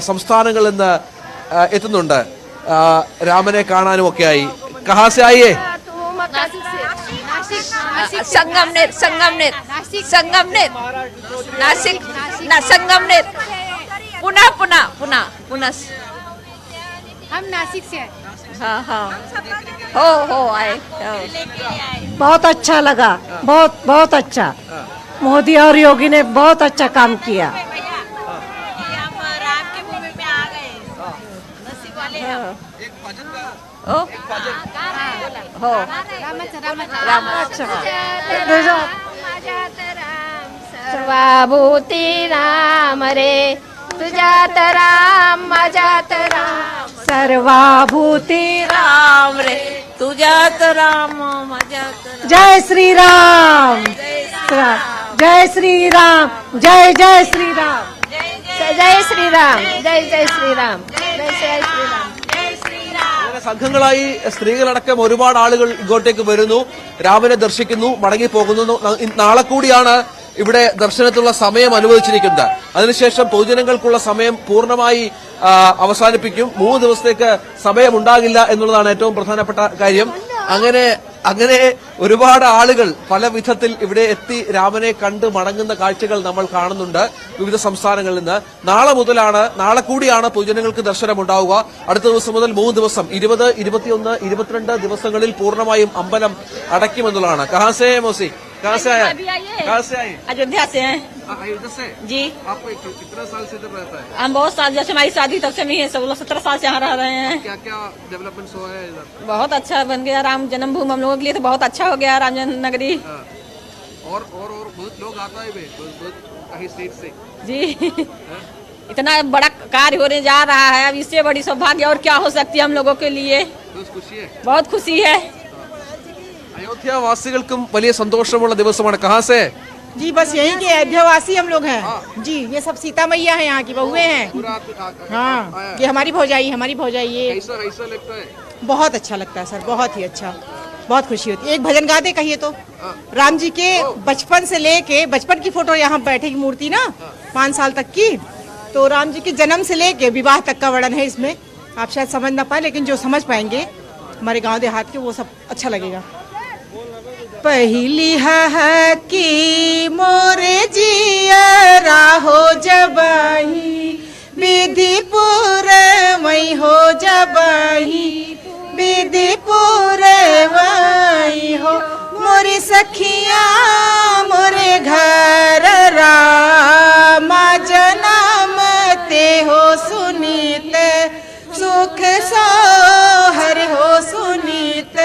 സംസ്ഥാനങ്ങളിൽ നിന്ന് എത്തുന്നുണ്ട് രാമനെ കാണാനും ഒക്കെയായി. കഹാസെ ആയേ? संगमनेर संगमनेर संगमनेर नासिक संगमनेर पुणे पुणे पुणे पुणे हम नासिक से हाँ हाँ हो आए। बहुत अच्छा लगा, बहुत बहुत अच्छा। मोदी और योगी ने बहुत अच्छा काम किया। सर्वभूती राम रे तुझ्यात राम माझ्यात राम सर्वभूती राम रे तुझ्यात राम माझ्यात जय श्री राम, जय श्री राम, जय जय श्री राम, जय श्री राम, जय जय श्री राम, जय जय श्री राम. സംഘങ്ങളായി സ്ത്രീകളടക്കം ഒരുപാട് ആളുകൾ ഇങ്ങോട്ടേക്ക് വരുന്നു, രാമനെ ദർശിക്കുന്നു, മടങ്ങി പോകുന്നു. നാളെ കൂടിയാണ് ഇവിടെ ദർശനത്തിനുള്ള സമയം അനുവദിച്ചിരിക്കുന്നത്. അതിനുശേഷം പൊതുജനങ്ങൾക്കുള്ള സമയം പൂർണ്ണമായി അവസാനിപ്പിക്കും. 3 ദിവസത്തേക്ക് സമയമുണ്ടാകില്ല എന്നുള്ളതാണ് ഏറ്റവും പ്രധാനപ്പെട്ട കാര്യം. അങ്ങനെ ഒരുപാട് ആളുകൾ പല വിധത്തിൽ ഇവിടെ എത്തി രാമനെ കണ്ട് മടങ്ങുന്ന കാഴ്ചകൾ നമ്മൾ കാണുന്നുണ്ട് വിവിധ സംസ്ഥാനങ്ങളിൽ നിന്ന്. നാളെ കൂടിയാണ് പൊതുജനങ്ങൾക്ക് ദർശനം ഉണ്ടാവുക. അടുത്ത ദിവസം മുതൽ 3 ദിവസം 20, 21, 22 ദിവസങ്ങളിൽ പൂർണ്ണമായും അമ്പലം അടയ്ക്കുമെന്നുള്ളതാണ്. കഹാസേ മോസി? कहाँ से आया? कहाँ से आए? अयोध्या से हैं। अयोध्या से? जी। आप कितना साल से इधर रहता है? हम बहुत साल, जैसे हमारी शादी तब से नहीं है, 16-17 साल से यहाँ रह रहे हैं। क्या क्या डेवलपमेंट हुआ है इधर? बहुत अच्छा बन गया राम जन्मभूमि, हम लोगों के लिए तो बहुत अच्छा हो गया राम जन्मनगरी। और बहुत लोग आता है कहीं स्टेट से जी। इतना बड़ा कार्य होने जा रहा है, अब इससे बड़ी सौभाग्य और क्या हो सकती है हम लोगों के लिए। खुशी है, बहुत खुशी है। अयोध्या वासिകൾക്കും വലിയ സന്തോഷമുള്ള ദിവസമാണ്. कहाँ से? जी बस यहीं के अयोध्यावासी हम लोग हैं। जी ये सब सीता मैया है, यहाँ की बहुएं हैं। हाँ ये हमारी भौजाई, हमारी भौजाई। ये कैसा लगता है? बहुत अच्छा लगता है सर, बहुत ही अच्छा, बहुत खुशी होती है। एक भजन गा दे कहिए तो। राम जी के बचपन से लेके, बचपन की फोटो यहाँ बैठे की मूर्ति ना 5 साल तक की, तो राम जी के जन्म से लेके विवाह तक का वर्णन है इसमें। आप शायद समझ ना पाए, लेकिन जो समझ पाएंगे हमारे गाँव देहात के, वो सब अच्छा लगेगा। पहली है कि मोरे जियरा हो जबाही, विधिपुर मई हो जबाही, विधिपुर मई हो मोरी सखिया मोरे घर रामा जन्म ते हो सुनीत, सुख सोहर हो सुनीत,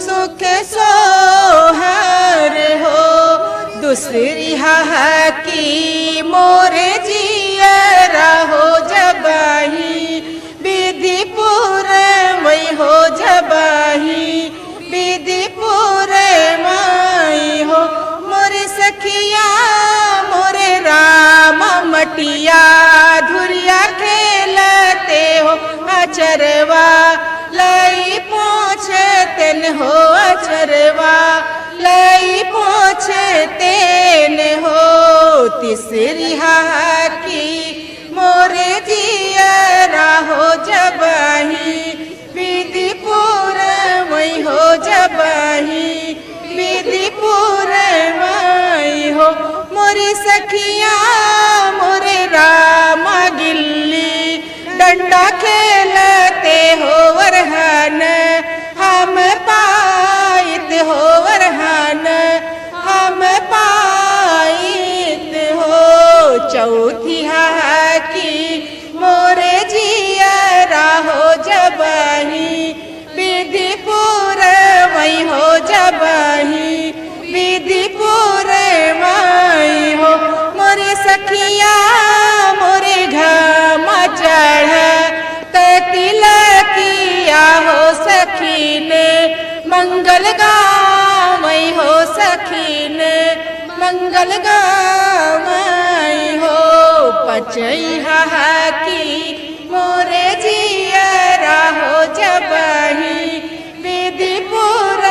सुख सोहर हो। दूसरी है कि मोरे जियरा हो जबाही, विधिपुर मई हो जबाही, विधिपुर मई हो मोरे सखिया मोरे राम मटिया धुरिया खेलते हो अचरवा लई पूछे तेन हो अचरवा लई पूछे तेन हो। तीसरी है कि मोरे जियरा हो जबाही, विधिपुर मई हो जबाही, विधिपुर मई हो मोरी सखिया मोरे राम गिल्ली डंडा खेलते हो वरहान, हम पाइत हो वरहान, हम पाइत हो। चौथी है कि मोरे जियरा हो जबाही, विधि मंगल गावै हो सखीन मंगल गावै हो पचैहा की मोरे जियरा हो जबही विधिपुर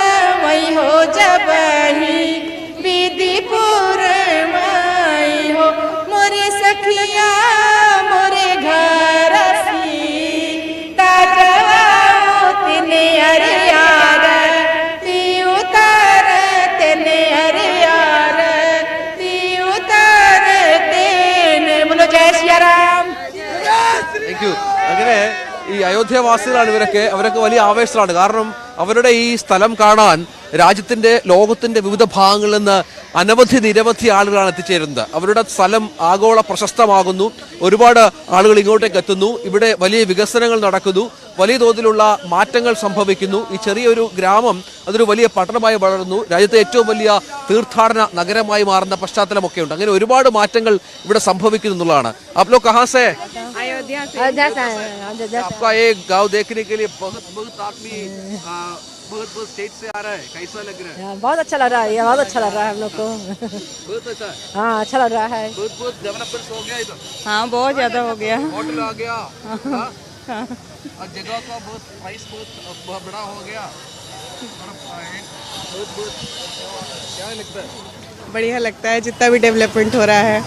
मई हो जबही विधिपुर मई हो मोरे सखिया मोरे घर सी ताजवाओ तिने अरियार ती उतार तेने अरियार ती उतार तेने बोलो जय श्री राम. Thank you. അങ്ങനെ ഈ അയോധ്യവാസികളാണ് അവരൊക്കെ വലിയ ആവേശത്തിലാണ്. കാരണം അവരുടെ ഈ സ്ഥലം കാണാൻ രാജ്യത്തിന്റെ ലോകത്തിന്റെ വിവിധ ഭാഗങ്ങളിൽ നിന്ന് നിരവധി ആളുകളാണ് എത്തിച്ചേരുന്നത്. അവരുടെ സ്ഥലം ആഗോള പ്രശസ്തമാകുന്നു. ഒരുപാട് ആളുകൾ ഇങ്ങോട്ടേക്ക് എത്തുന്നു. ഇവിടെ വലിയ വികസനങ്ങൾ നടക്കുന്നു. വലിയ തോതിലുള്ള മാറ്റങ്ങൾ സംഭവിക്കുന്നു. ഈ ചെറിയൊരു ഗ്രാമം അതൊരു വലിയ പട്ടണമായി വളർന്നു. രാജ്യത്തെ ഏറ്റവും വലിയ തീർത്ഥാടന നഗരമായി മാറുന്ന പശ്ചാത്തലമൊക്കെ ഉണ്ട്. അങ്ങനെ ഒരുപാട് മാറ്റങ്ങൾ ഇവിടെ സംഭവിക്കുന്നു എന്നുള്ളതാണ്. आप लोग कहाँ से? अयोध्या से. आपका एक गांव देखने के लिए बहुत आदमी बहुत स्टेट से आ रहा है. कैसा लग रहा है? बहुत अच्छा लग रहा है. बहुत अच्छा लग रहा है हम लोग को. बहुत अच्छा. हाँ अच्छा लग रहा है. बहुत डेवलपमेंट हो गया इधर. हाँ बहुत ज्यादा हो गया. होटल आ गया. और जगह का बहुत प्राइस बहुत बड़ा हो गया. बहुत क्या लगता है? बढ़िया लगता है जितना भी डेवलपमेंट हो रहा है.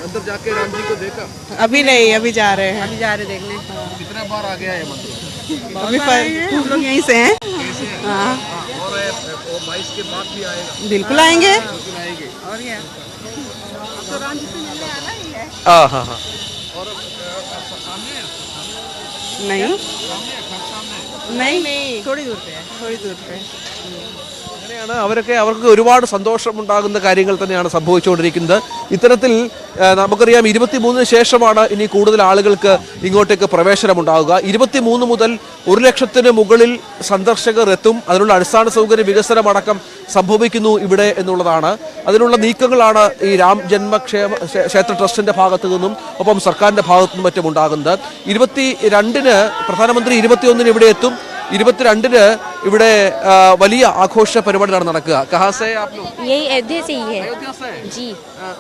अंदर जाके राम जी को देखा? अभी नहीं, अभी जा रहे हैं. अभी जा रहे देखने. कितने बार आ गया ये मंदिर? अभी हम लोग यहीं से हैं. हाँ. और 22 के बाद भी आएगा? बिल्कुल आएंगे. बिल्कुल आएंगे. और क्या? तो राम जी से मिलने आना ही है. हाँ हाँ हाँ. और सामने नहीं सामने नहीं थोड़ी दूर पे है. थोड़ी दूर पे. അങ്ങനെയാണ് അവർക്ക് ഒരുപാട് സന്തോഷമുണ്ടാകുന്ന കാര്യങ്ങൾ തന്നെയാണ് സംഭവിച്ചുകൊണ്ടിരിക്കുന്നത്. ഇത്തരത്തിൽ നമുക്കറിയാം 23 ശേഷമാണ് ഇനി കൂടുതൽ ആളുകൾക്ക് ഇങ്ങോട്ടേക്ക് പ്രവേശനമുണ്ടാവുക. 23 മുതൽ 1 ലക്ഷത്തിന് മുകളിൽ സന്ദർശകർ എത്തും. അതിനുള്ള അടിസ്ഥാന സൗകര്യ വികസനമടക്കം സംഭവിക്കുന്നു ഇവിടെ എന്നുള്ളതാണ്. അതിനുള്ള നീക്കങ്ങളാണ് ഈ രാം ജന്മക്ഷേത്ര ട്രസ്റ്റിന്റെ ഭാഗത്തു നിന്നും ഒപ്പം സർക്കാരിന്റെ ഭാഗത്തു നിന്നും മറ്റും ഉണ്ടാകുന്നത്. 22-ന് പ്രധാനമന്ത്രി 21-ന് ഇവിടെ എത്തും. 22-ന് ഇവിടെ വലിയ ആഘോഷ പരിപാടികളാണ് നടക്കുക. कहाँ से आप लोग? यही अयोध्या से ही है. अयोध्या से? जी.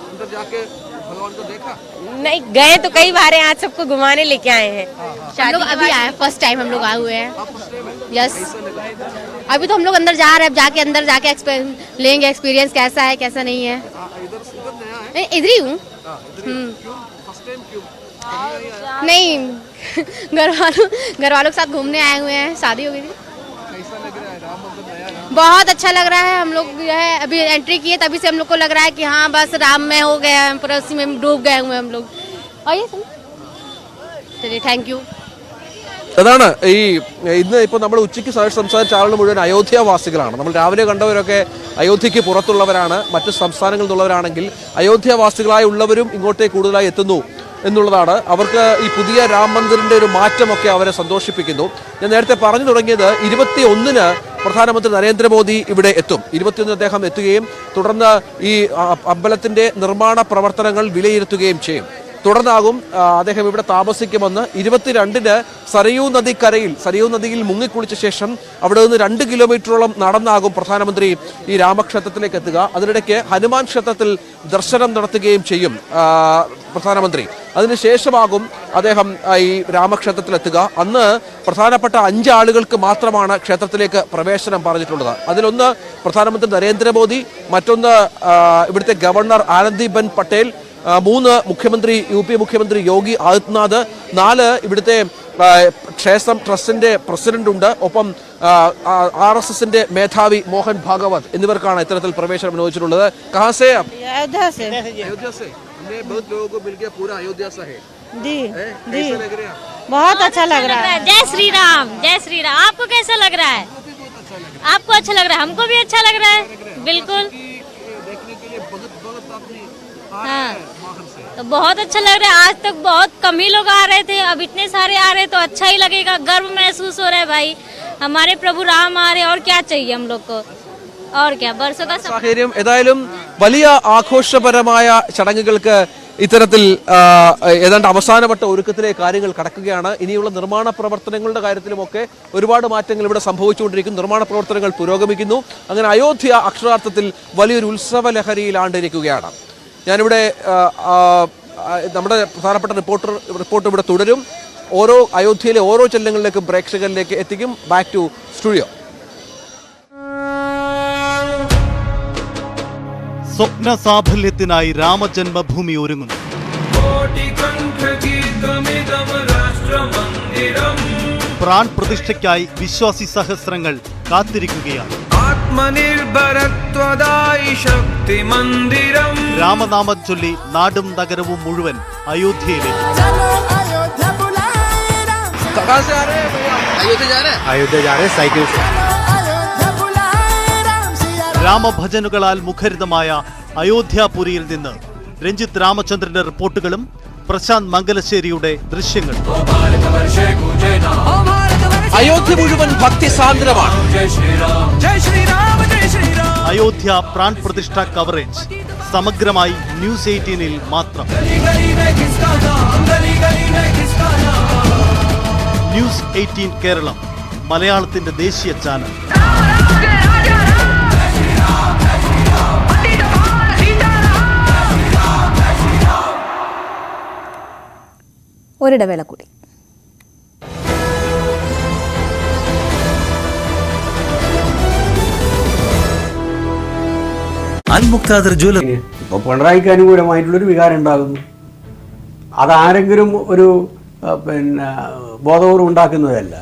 अंदर जाके भगवान को देखा? नहीं गए तो कई बार हैं. आज सबको घुमाने लेके आए हैं. हम लोग अभी आए हैं. फर्स्ट टाइम हम लोग आए हुए हैं. यस. अभी तो हम लोग अंदर जा रहे हैं. जाके अंदर जाके लेंगे एक्सपीरियंस कैसा है कैसा नहीं है. इधर ही हूँ. नहीं घर वालों के साथ घूमने आए हुए हैं. शादी हो गई थी. बहुत अच्छा लग रहा है. हम लोग जो है अभी एंट्री किए तभी से हम लोग को लग रहा है कि हाँ बस राम में हो गया है. पूरा उसी में डूब गए हुए हम लोग. और ये चलिए थैंक यू. അതാണ് ഇന്ന് ഇപ്പോൾ നമ്മൾ ഉച്ചയ്ക്ക് സംസാരിച്ച ആളുകൾ മുഴുവൻ അയോധ്യാവാസികളാണ്. നമ്മൾ രാവിലെ കണ്ടവരൊക്കെ അയോധ്യയ്ക്ക് പുറത്തുള്ളവരാണ്. മറ്റ് സംസ്ഥാനങ്ങളിൽ നിന്നുള്ളവരാണെങ്കിൽ അയോധ്യാവാസികളായി ഉള്ളവരും ഇങ്ങോട്ടേക്ക് കൂടുതലായി എത്തുന്നു എന്നുള്ളതാണ്. അവർക്ക് ഈ പുതിയ രാം മന്ദിറിന്റെ ഒരു മാറ്റമൊക്കെ അവരെ സന്തോഷിപ്പിക്കുന്നു. ഞാൻ നേരത്തെ പറഞ്ഞു തുടങ്ങിയത് 21-ന് പ്രധാനമന്ത്രി നരേന്ദ്രമോദി ഇവിടെ എത്തും. 21-ന് അദ്ദേഹം എത്തുകയും തുടർന്ന് ഈ അമ്പലത്തിന്റെ നിർമ്മാണ പ്രവർത്തനങ്ങൾ വിലയിരുത്തുകയും ചെയ്യും. തുടർന്നാകും അദ്ദേഹം ഇവിടെ താമസിക്കുമെന്ന്. 22-ന് സരയൂ നദിയിൽ മുങ്ങിക്കുളിച്ച ശേഷം അവിടെ നിന്ന് 2 കിലോമീറ്ററോളം നടന്നാകും പ്രധാനമന്ത്രി ഈ രാമക്ഷേത്രത്തിലേക്ക് എത്തുക. അതിനിടയ്ക്ക് ഹനുമാൻ ക്ഷേത്രത്തിൽ ദർശനം നടത്തുകയും ചെയ്യും പ്രധാനമന്ത്രി. അതിനുശേഷമാകും അദ്ദേഹം ഈ രാമക്ഷേത്രത്തിലെത്തുക. അന്ന് പ്രധാനപ്പെട്ട 5 ആളുകൾക്ക് മാത്രമാണ് ക്ഷേത്രത്തിലേക്ക് പ്രവേശനം പറഞ്ഞിട്ടുള്ളത്. അതിലൊന്ന് പ്രധാനമന്ത്രി നരേന്ദ്രമോദി, മറ്റൊന്ന് ഇവിടുത്തെ ഗവർണർ ആനന്ദിബെൻ പട്ടേൽ, 3 മുഖ്യമന്ത്രി UP മുഖ്യമന്ത്രി യോഗി ആദിത്യനാഥ്, 4 ഇവിടുത്തെ ക്ഷേത്രം ട്രസ്റ്റിന്റെ പ്രസിഡന്റ് ഉണ്ട്, ഒപ്പം RSSന്റെ മേധാവി മോഹൻ ഭാഗവത് എന്നിവർക്കാണ് ഇത്തരത്തിൽ പ്രവേശനം അനുവദിച്ചിട്ടുള്ളത്. കഹാസേ? अयोध्या से. अयोध्या से. हमने बहुत लोगों को मिल गया. पूरा अयोध्या से है. जी जी. कैसा लग रहा है? बहुत अच्छा लग रहा है. जय श्री राम. जय श्री राम. आपको कैसा लग रहा है? आपको अच्छा लग रहा है? हमको भी अच्छा लग रहा है. बिल्कुल. देखने के लिए बहुत आदमी हाँ तो बहुत अच्छा लग रहा है. आज तक बहुत कम ही लोग आ रहे थे. अब इतने सारे आ रहे तो अच्छा ही लगेगा. गर्व महसूस हो रहा है भाई. हमारे प्रभु राम आ रहे. और क्या चाहिए हम लोग को? और क्या? बरसों का സാഹചര്യം. ഏതായാലും വലിയ ആഘോഷപരമായ ചടങ്ങുകൾക്ക് ഇത്തരത്തിൽ ഏതാണ്ട് അവസാനവട്ട ഒരുക്കത്തിലെ കാര്യങ്ങൾ കടക്കുകയാണ്. ഇനിയുള്ള നിർമ്മാണ പ്രവർത്തനങ്ങളുടെ കാര്യത്തിലുമൊക്കെ ഒരുപാട് മാറ്റങ്ങൾ ഇവിടെ സംഭവിച്ചുകൊണ്ടിരിക്കുന്നു. നിർമ്മാണ പ്രവർത്തനങ്ങൾ പുരോഗമിക്കുന്നു. അങ്ങനെ അയോധ്യ അക്ഷരാർത്ഥത്തിൽ വലിയൊരു ഉത്സവ ലഹരിയിലാണ്ടിരിക്കുകയാണ്. ഞാനിവിടെ നമ്മുടെ പ്രധാനപ്പെട്ട റിപ്പോർട്ട് ഇവിടെ തുടരും. ഓരോ അയോധ്യയിലെ ഓരോ ചെല്ലങ്ങളിലേക്കും പ്രേക്ഷകരിലേക്ക് എത്തിക്കും. Back to studio. സ്വപ്ന സാഫല്യത്തിനായി രാമജന്മഭൂമി ഒരുങ്ങുന്നു. പ്രാൺ പ്രതിഷ്ഠയ്ക്കായി വിശ്വാസി സഹസ്രങ്ങൾ കാത്തിരിക്കുകയാണ്. രാമനാമം ചൊല്ലി നാടും നഗരവും മുഴുവൻ അയോധ്യയിലേക്ക്. രാമഭജനുകളാൽ മുഖരിതമായ അയോധ്യാപുരിയിൽ നിന്ന് രഞ്ജിത്ത് രാമചന്ദ്രന്റെ റിപ്പോർട്ടുകളും പ്രശാന്ത് മംഗലശ്ശേരിയുടെ ദൃശ്യങ്ങളും. അയോധ്യ മുഴുവൻ ഭക്തിസാന്ദ്രമാണ്. അയോധ്യ പ്രാൺ പ്രതിഷ്ഠ കവറേജ് സമഗ്രമായി ന്യൂസ് 18-ൽ മാത്രം. ന്യൂസ് 18 കേരളം, മലയാളത്തിന്റെ ദേശീയ ചാനൽ. ഒരിടവേള കൂടി. ഇപ്പോൾ പിണറായിക്ക് അനുകൂലമായിട്ടുള്ളൊരു വികാരം ഉണ്ടാകുന്നു. അതാരെങ്കിലും ഒരു ബോധപൂർവ്വം ഉണ്ടാക്കുന്നതല്ല.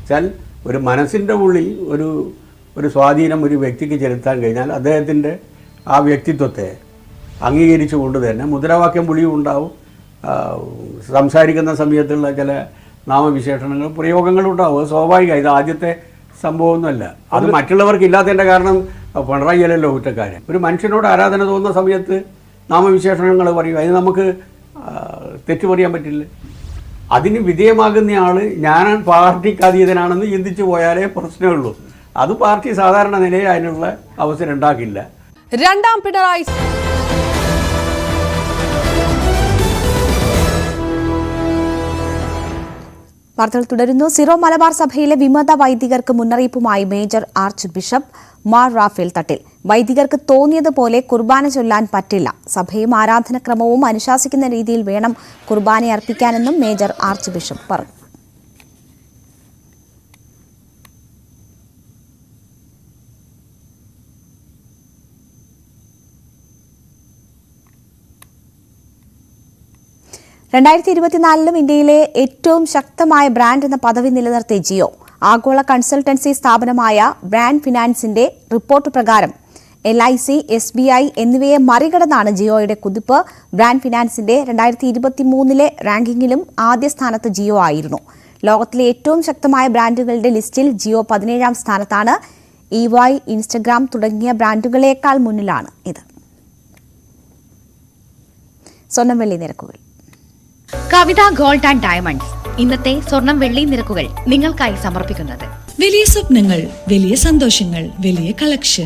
വെച്ചാൽ ഒരു മനസ്സിൻ്റെ ഉള്ളിൽ ഒരു സ്വാധീനം ഒരു വ്യക്തിക്ക് ചെലുത്താൻ കഴിഞ്ഞാൽ അദ്ദേഹത്തിൻ്റെ ആ വ്യക്തിത്വത്തെ അംഗീകരിച്ചുകൊണ്ട് തന്നെ മുദ്രാവാക്യം വിളിയും ഉണ്ടാവും. സംസാരിക്കുന്ന സമയത്തുള്ള ചില നാമവിശേഷണങ്ങൾ പ്രയോഗങ്ങളും ഉണ്ടാവും. സ്വാഭാവികമായി ഇത് ആദ്യത്തെ സംഭവമൊന്നുമല്ല. അത് മറ്റുള്ളവർക്ക് ഇല്ലാത്തതിൻ്റെ കാരണം പിണറായി അല്ലല്ലോ കുറ്റക്കാരൻ. ഒരു മനുഷ്യനോട് ആരാധന തോന്നുന്ന സമയത്ത് നാമവിശേഷണങ്ങൾ പറയും. അതിന് നമുക്ക് തെറ്റു പറയാൻ പറ്റില്ല. അതിന് വിധേയമാകുന്നയാൾ ഞാൻ പാർട്ടിക്ക് അതീതനാണെന്ന് ചിന്തിച്ചു പോയാലേ പ്രശ്നമുള്ളൂ. അത് പാർട്ടി സാധാരണ നിലയിൽ അതിനുള്ള അവസരം ഉണ്ടാക്കില്ല. രണ്ടാം പിണറായി വാർത്തകൾ തുടരുന്നു. സിറോ മലബാർ സഭയിലെ വിമത വൈദികർക്ക് മുന്നറിയിപ്പുമായി major archbishop Mar Raphael Thattil. വൈദികർക്ക് തോന്നിയതുപോലെ കുർബാന ചൊല്ലാൻ പറ്റില്ല. സഭയും ആരാധനക്രമവും അനുശാസിക്കുന്ന രീതിയിൽ വേണം കുർബാന അർപ്പിക്കാനെന്നും മേജർ ആർച്ച് ബിഷപ്പ് പറഞ്ഞു. രണ്ടായിരത്തി 2024 ഇന്ത്യയിലെ ഏറ്റവും ശക്തമായ ബ്രാൻഡ് എന്ന പദവി നിലനിർത്തിയ ജിയോ. ആഗോള കൺസൾട്ടൻസി സ്ഥാപനമായ ബ്രാൻഡ് ഫിനാൻസിന്റെ റിപ്പോർട്ട് പ്രകാരം LIC, SBI എന്നിവയെ മറികടന്നാണ് ജിയോയുടെ കുതിപ്പ്. ബ്രാൻഡ് ഫിനാൻസിന്റെ 2023 റാങ്കിങ്ങിലും ആദ്യ സ്ഥാനത്ത് ജിയോ ആയിരുന്നു. ലോകത്തിലെ ഏറ്റവും ശക്തമായ ബ്രാൻഡുകളുടെ ലിസ്റ്റിൽ ജിയോ 17ാം സ്ഥാനത്താണ്. EY, ഇൻസ്റ്റഗ്രാം തുടങ്ങിയ ബ്രാൻഡുകളേക്കാൾ മുന്നിലാണ് ഇത്. സ്വർണം വെള്ളി നിരക്കുകൾ. കവിത ഗോൾഡ് ആൻഡ് ഡയമണ്ട്സ് ഇന്നത്തെ സ്വർണം വെള്ളി നിരക്കുകൾ നിങ്ങൾക്കായി സമർപ്പിക്കുന്നത്. വലിയ സ്വപ്നങ്ങൾ, വലിയ സന്തോഷങ്ങൾ, വലിയ കളക്ഷൻ.